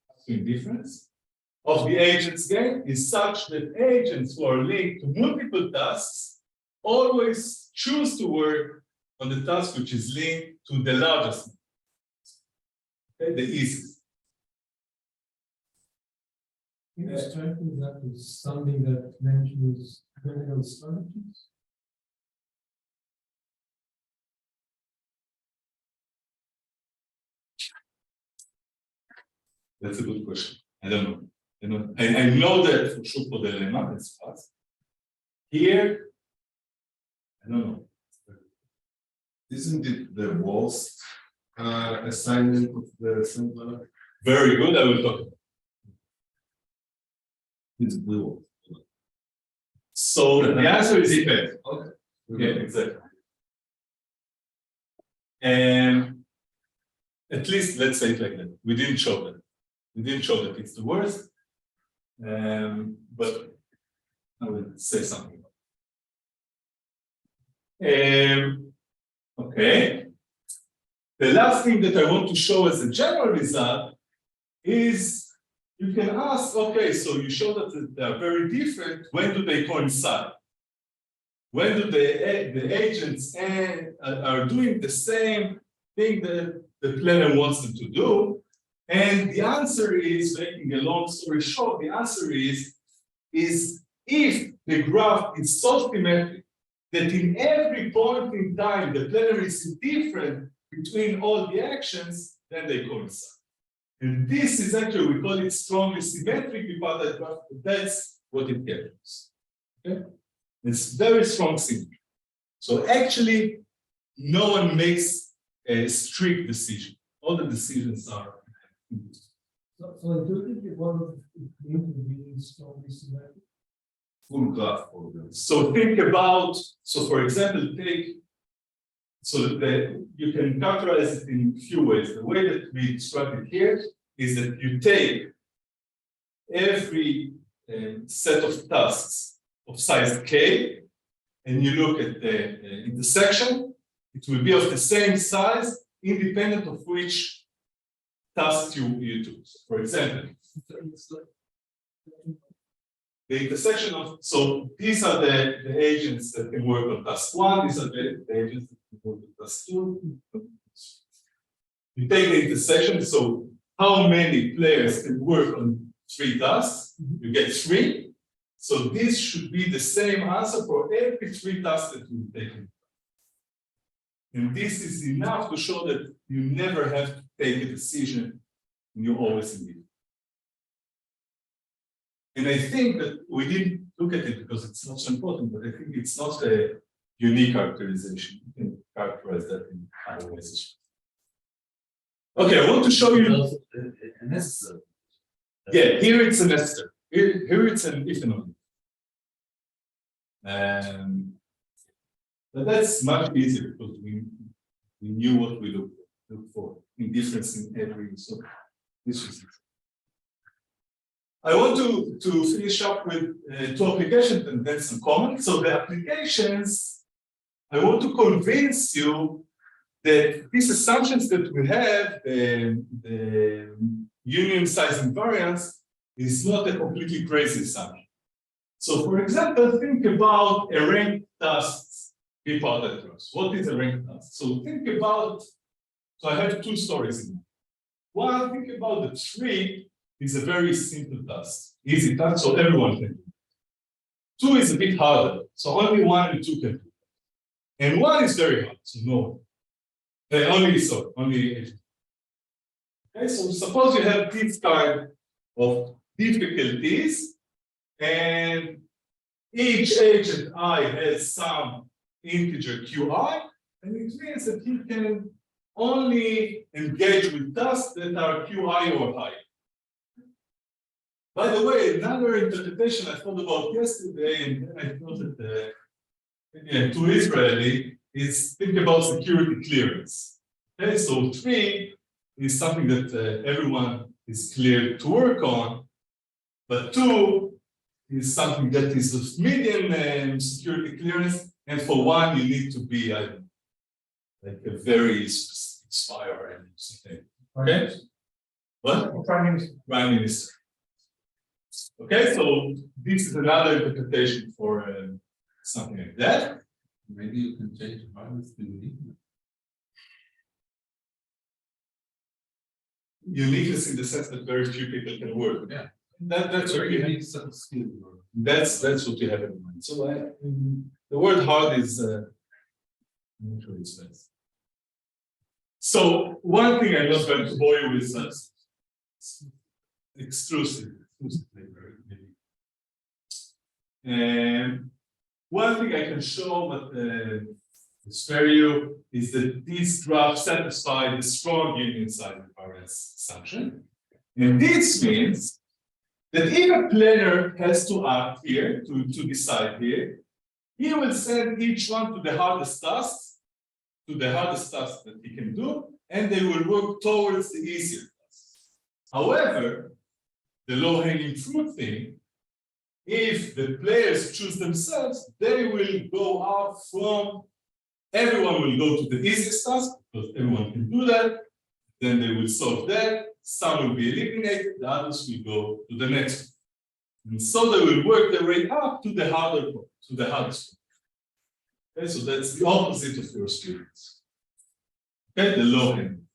of the agents game is such that agents who are linked to multiple tasks always choose to work on the task which is linked to the largest, okay, the easiest. Can you strengthen that with something that mentions critical strategies? That's a good question. I don't know. I know that for sure for the lemma, that's fast. Here, I don't know. Isn't it the worst assignment of the simpler? Very good, I will talk about it. It's blue. So the answer is depends. Okay. Yeah, exactly. And at least let's say it like that. We didn't show that. We didn't show that it's the worst. But I will say something about it. Okay. The last thing that I want to show as a general result is you can ask, okay, so you show that they are very different. When do they coincide? When do the agents are doing the same thing that the planner wants them to do? And the answer is, making a long story short, the answer is if the graph is so symmetric that in every point in time the planner is indifferent between all the actions, then they coincide. And this is actually, we call it strongly symmetric because that graph, that's what it captures. Okay? It's very strong symmetry. So actually, no one makes a strict decision. All the decisions are. So I do think it was being strongly symmetric. Full graph for them. So think about, so for example, you can characterize it in a few ways. The way that we describe it here is that you take every set of tasks of size k, and you look at the intersection. It will be of the same size, independent of which task you do. For example, the intersection of, so these are the agents that can work on task 1, these are the agents that can work on task 2. You take the intersection, so how many players can work on 3 tasks? You get 3. So this should be the same answer for every 3 tasks that you take. And this is enough to show that you never have to take a decision and you're always in it. And I think that we didn't look at it because it's not so important, but I think it's not a unique characterization. You can characterize that in other ways. Okay, I want to show you. Necessary. Yeah, here it's a necessary. Here it's an if and only. But that's much easier because we knew what we look for in difference in every so this is it. I want to finish up with 2 applications and then some comments. So the applications, I want to convince you that these assumptions that we have, the union size invariance, is not a completely crazy assumption. So for example, think about a ranked tasks bipartite cross. What is a ranked task? So think about, so I have 2 stories in mind. One, think about the tree is a very simple task, easy task, so everyone can do it. 2 is a bit harder, so only 1 and 2 can do it. And 1 is very hard, so no one. Only 8. Okay, so suppose you have this kind of difficulties, and each agent I has some integer qi, and it means that you can only engage with tasks that are qi or higher. By the way, another interpretation I thought about yesterday, and then I thought that again, too Israeli, is think about security clearance. Okay, so 3 is something that everyone is clear to work on, but 2 is something that is of medium security clearance, and for 1 you need to be like a very specific spire and something. Okay? What? Prime Minister. Prime Minister. Okay, so this is another interpretation for something like that. Maybe you can change violence to uniqueness. Uniqueness in the sense that very few people can work. Yeah. That's what you have. Unique set of skills. That's what you have in mind. So the word hard is I'm not sure it's best. So one thing I'm not going to bore you with exclusive labor, maybe. And one thing I can show, but spare you, is that these graphs satisfy the strong union side invariance assumption. And this means that if a planner has to act here, to decide here, he will send each one to the hardest task that he can do, and they will work towards the easier tasks. However, the low-hanging fruit thing, if the players choose themselves, they will go out from, everyone will go to the easiest task, because everyone can do that, then they will solve that, some will be eliminated, the others will go to the next one. And so they will work their way up to the harder one, to the hardest one. Okay, so that's the opposite of your students. Okay, the low hanging.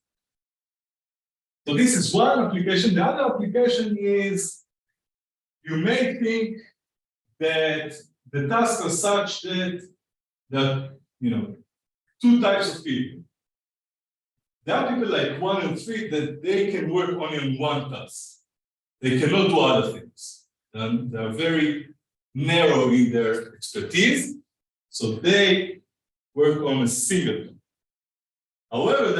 So this is one application. The other application is you may think that the tasks are such that two types of people. There are people like 1 and 3 that they can work only on one task. They cannot do other things. And they are very narrow in their expertise, so they work on a single task. However,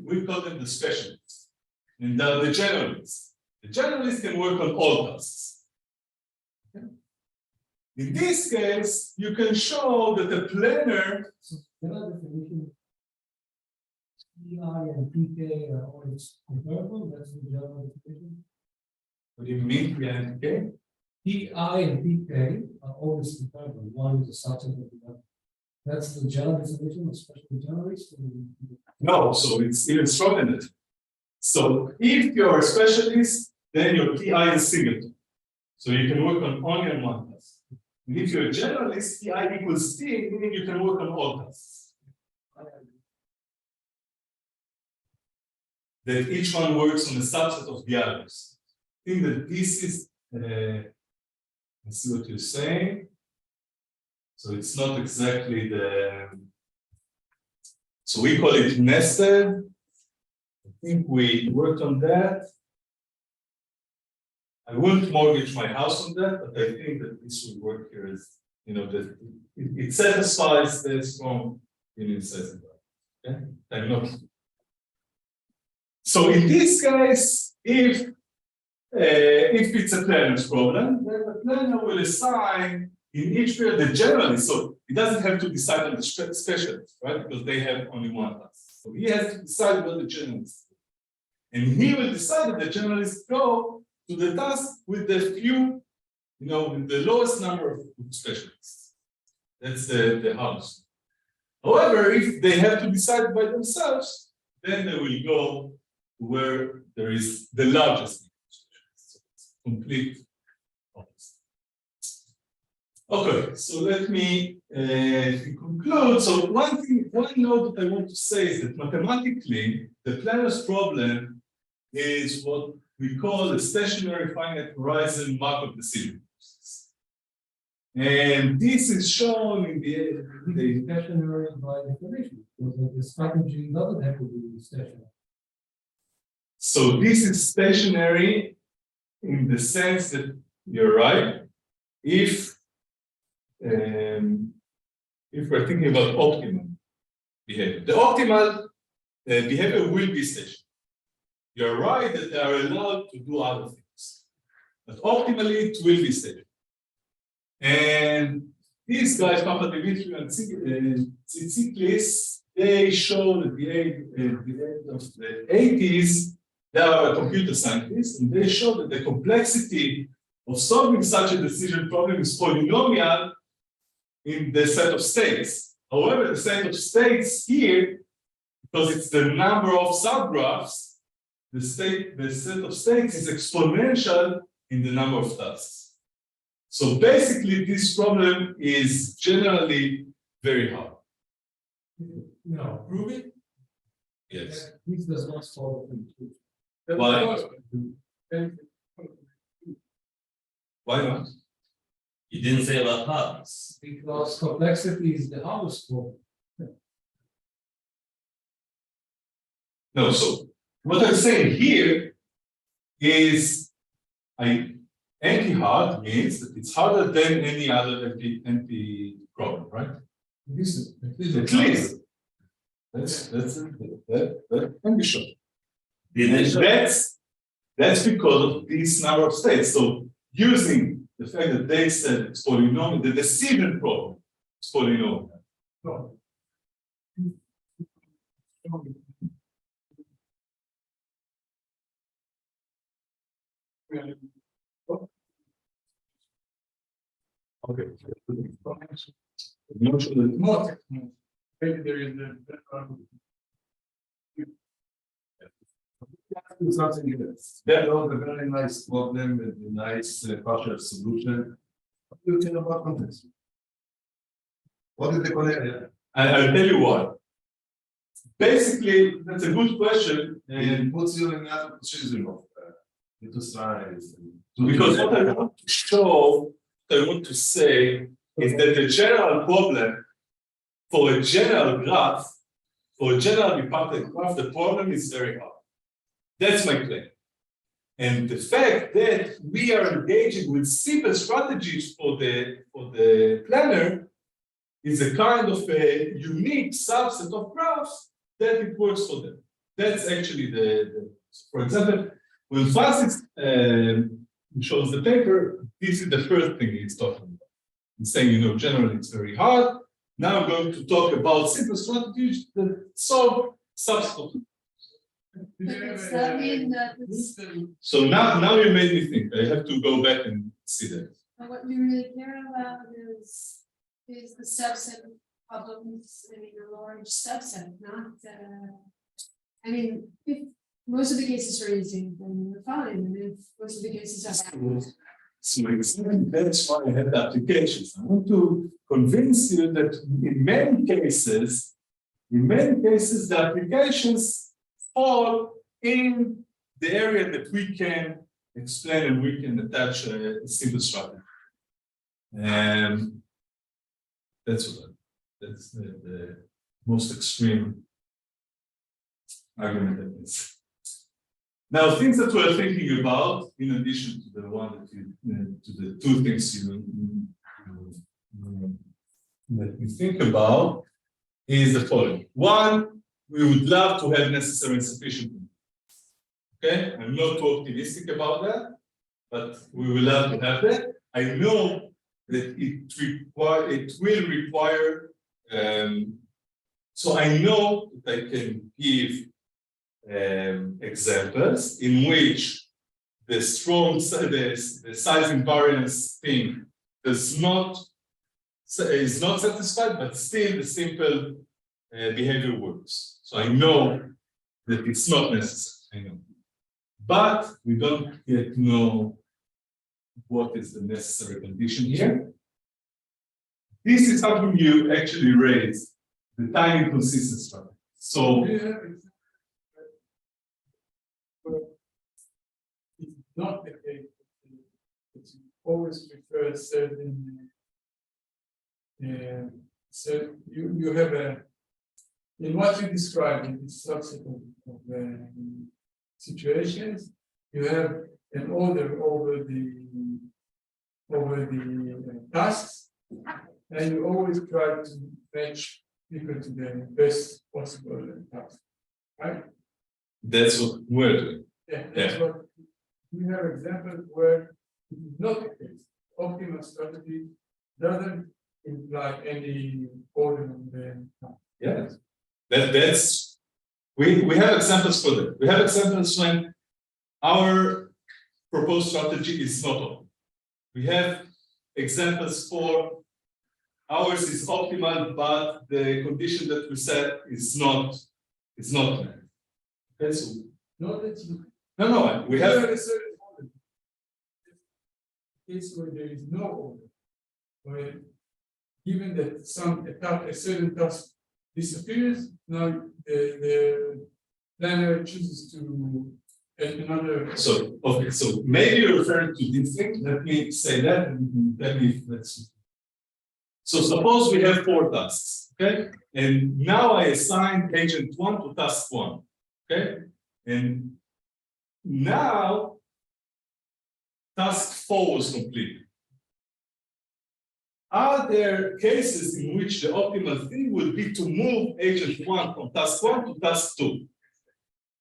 we call them the specialists, and they are the generalists. The generalists can work on all tasks. Okay? In this case, you can show that the planner. PI and PK are always comparable, that's the general definition. What do you mean, PI and PK? PI and PK are always comparable, one is a subset of the other. That's the general definition, especially generalists. No, so it's even stronger than that. So if you're a specialist, then your PI is singleton. So you can work on only on one task. And if you're a generalist, PI equals T, meaning you can work on all tasks. That each one works on a subset of the others. I think that this is, let's see what you're saying. So it's not exactly so we call it nested. I think we worked on that. I wouldn't mortgage my house on that, but I think that this will work here as, that it satisfies the strong union size. Okay? I'm not. So in this case, if it's a planner's problem, then the planner will assign in each period the generalist. So he doesn't have to decide on the specialist, right? Because they have only one task. So he has to decide what the generalist do. And he will decide that the generalists go to the task with the few, with the lowest number of specialists. That's the hardest. However, if they have to decide by themselves, then they will go where there is the largest complete opposite. Okay, so let me conclude. So one note that I want to say is that mathematically, the planner's problem is what we call a stationary finite horizon Markov decision process. And this is shown in the Stationary by definition, because the strategy doesn't have to be stationary. So this is stationary in the sense that you're right. If we're thinking about optimal behavior, the optimal behavior will be stationary. You're right that they are allowed to do other things, but optimally it will be stationary. And these guys, Papa Dimitri and Tsitsiklis, they showed at the end of the 80s They are computer scientists, and they show that the complexity of solving such a decision problem is polynomial in the set of states. However, the set of states here, because it's the number of subgraphs, the set of states is exponential in the number of tasks. So basically, this problem is generally very hard. No, prove it. Yes. This does not solve it. Why? Why not? You didn't say about hardness. Because complexity is the hardest problem. No, so what I'm saying here is anti-hard means that it's harder than any other NP problem, right? At least. That can be shown. That's because of this number of states. So using the fact that they said it's polynomial, the decision problem is polynomial. No. Okay. I'm not sure that More technical. Maybe there is Something that was a very nice problem with a nice partial solution. What do you think about context? What is the connection? I'll tell you what. Basically, that's a good question, And and puts you in another position of to size. because what I want to show, what I want to say is that the general problem for a general graph, for a general reparted graph, the problem is very hard. That's my claim. And the fact that we are engaging with simple strategies for the planner is a kind of a unique subset of graphs that it works for them. That's actually for example, when Persitz shows the paper, this is the first thing he's talking about. He's saying, generally it's very hard. Now I'm going to talk about simple strategies that solve subset. Does that mean that it's, So now you made me think. I have to go back and see that. what we really care about is the subset of problems in a large subset, not, if most of the cases are easy, then we're fine, and if most of the cases are hard. So that's why I have the applications. I want to convince you that in many cases, the applications fall in the area that we can explain and we can attach a simple strategy. That's the most extreme argument I can say. Now, things that we're thinking about, in addition to the one that to the two things that we think about, is the following. One, we would love to have necessary and sufficient. Okay, I'm not too optimistic about that, but we will love to have that. I know that it will require. So I know that I can give examples in which the size invariance thing is not satisfied, but still the simple behavior works. So I know that it's not necessary. I know, but we don't yet know what is the necessary condition here. This is something you actually raise, the time inconsistent structure. So it's not the case that you always prefer certain. So you have in what you describe in this subset of situations, you have an order over the tasks, and you always try to match people to the best possible task, right? that's what we're doing. Yeah, that's what we have examples where it is not the case. Optimal strategy doesn't imply any order on the task. Yes, that's we have examples for that. We have examples when our proposed strategy is not open. We have examples for ours is optimal, but the condition that we set is not met. Okay, so Not that you. no, we have a certain order. Case where there is no order, where given that a certain task disappears, now the planner chooses to add another. so okay. So maybe you're referring to this thing. Let me say that and let me let's. So suppose we have 4 tasks, okay? And now I assign agent 1 to task 1, okay? And now task 4 was completed. Are there cases in which the optimal thing would be to move agent 1 from task 1 to task 2?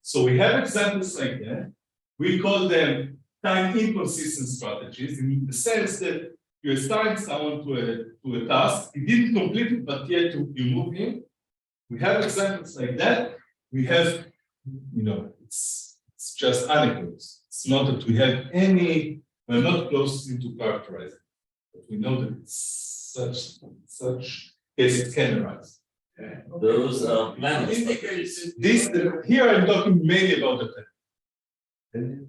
So we have examples like that. We call them time inconsistent strategies in the sense that you assign someone to a task, he didn't complete it, but yet you move him. We have examples like that. We have, it's just anecdotes. It's not that we have any, we're not close into characterizing, but we know that such cases can arise. Those are planners. This here I'm talking mainly about the plan.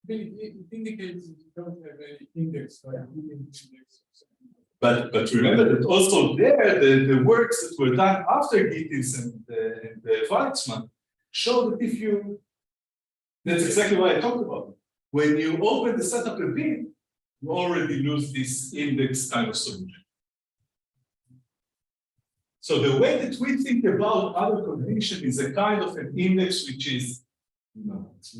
It indicates that you don't have any index, like index. But remember that also there, the works that were done after Gittins and Weizmann show that if you, that's exactly what I talked about. When you open the setup a bit, you already lose this index kind of solution. So the way that we think about other condition is a kind of an index which is,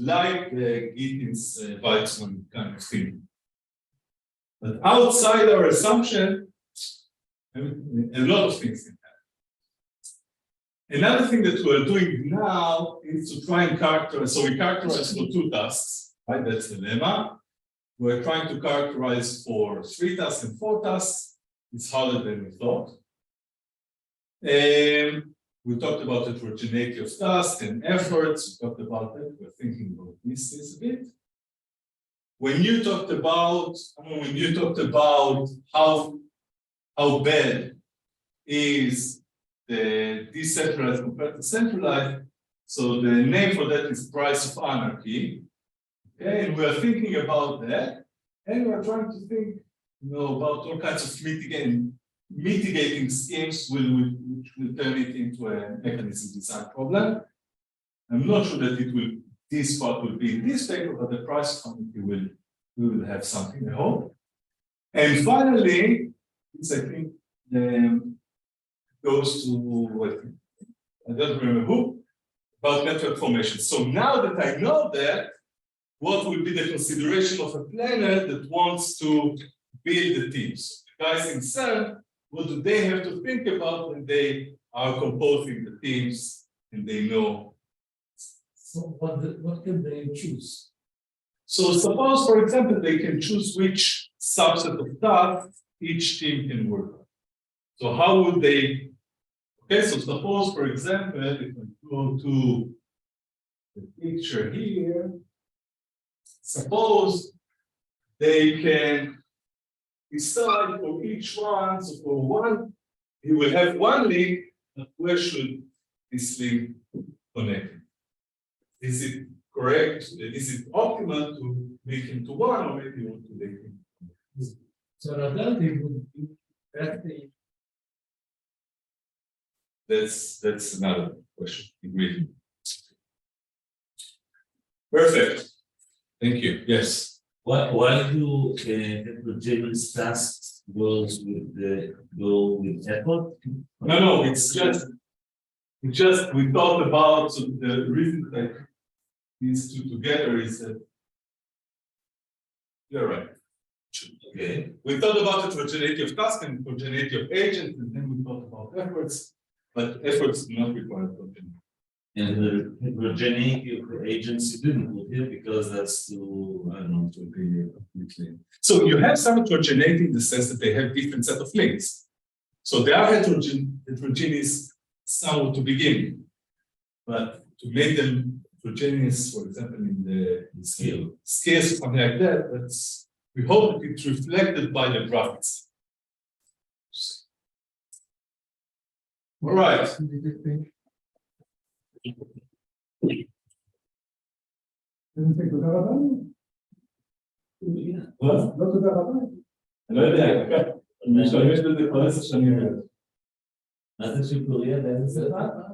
like the Gittins Weizmann kind of thing. But outside our assumption, a lot of things can happen. Another thing that we're doing now is to try and characterize. So we characterize for 2 tasks, right? That's the lemma. We're trying to characterize for 3 tasks and 4 tasks. It's harder than we thought. We talked about the heterogeneity of tasks and efforts. We talked about that. We're thinking about this a bit. When you talked about how bad is the decentralized compared to centralized, so the name for that is price of anarchy. Okay, and we are thinking about that, and we are trying to think, about all kinds of mitigating schemes which will turn it into a mechanism design problem. I'm not sure that this part will be in this paper, but the price committee we will have something, I hope. And finally, this I think goes to I don't remember who, about network formation. So now that I know that, what will be the consideration of a planner that wants to build the teams? The guys in CERN, what do they have to think about when they are composing the teams and they know? So what can they choose? So suppose, for example, they can choose which subset of tasks each team can work on. So how would they? Okay, so suppose, for example, if I go to the picture here, suppose they can decide for each one. So for one, he will have one link, but where should this link connect? Is it correct? Is it optimal to make him to one, or maybe you want to make him? So an alternative would be that they That's another question. Agreed. Perfect. Thank you. Yes. Why do heterogeneous tasks go with effort? No, it's just we thought about, so the reason that I put these 2 together is that you're right. Okay. We thought about the heterogeneity of task and heterogeneity of agents, and then we thought about efforts, but efforts do not require heterogeneity. And the heterogeneity of the agents you didn't put here because that's too, I don't know, too completely. So you have some heterogeneity in the sense that they have different set of links. So they are heterogeneous somewhat to begin with. But to make them heterogeneous, for example, in the Scale. scales or something like that, that's, we hope that it's reflected by the graphics. All right. תודה רבה. לא תודה רבה. אני לא יודע, אני משתמש בזה כבר 10 שנים. מה זה שפלוריה באיזה שפה?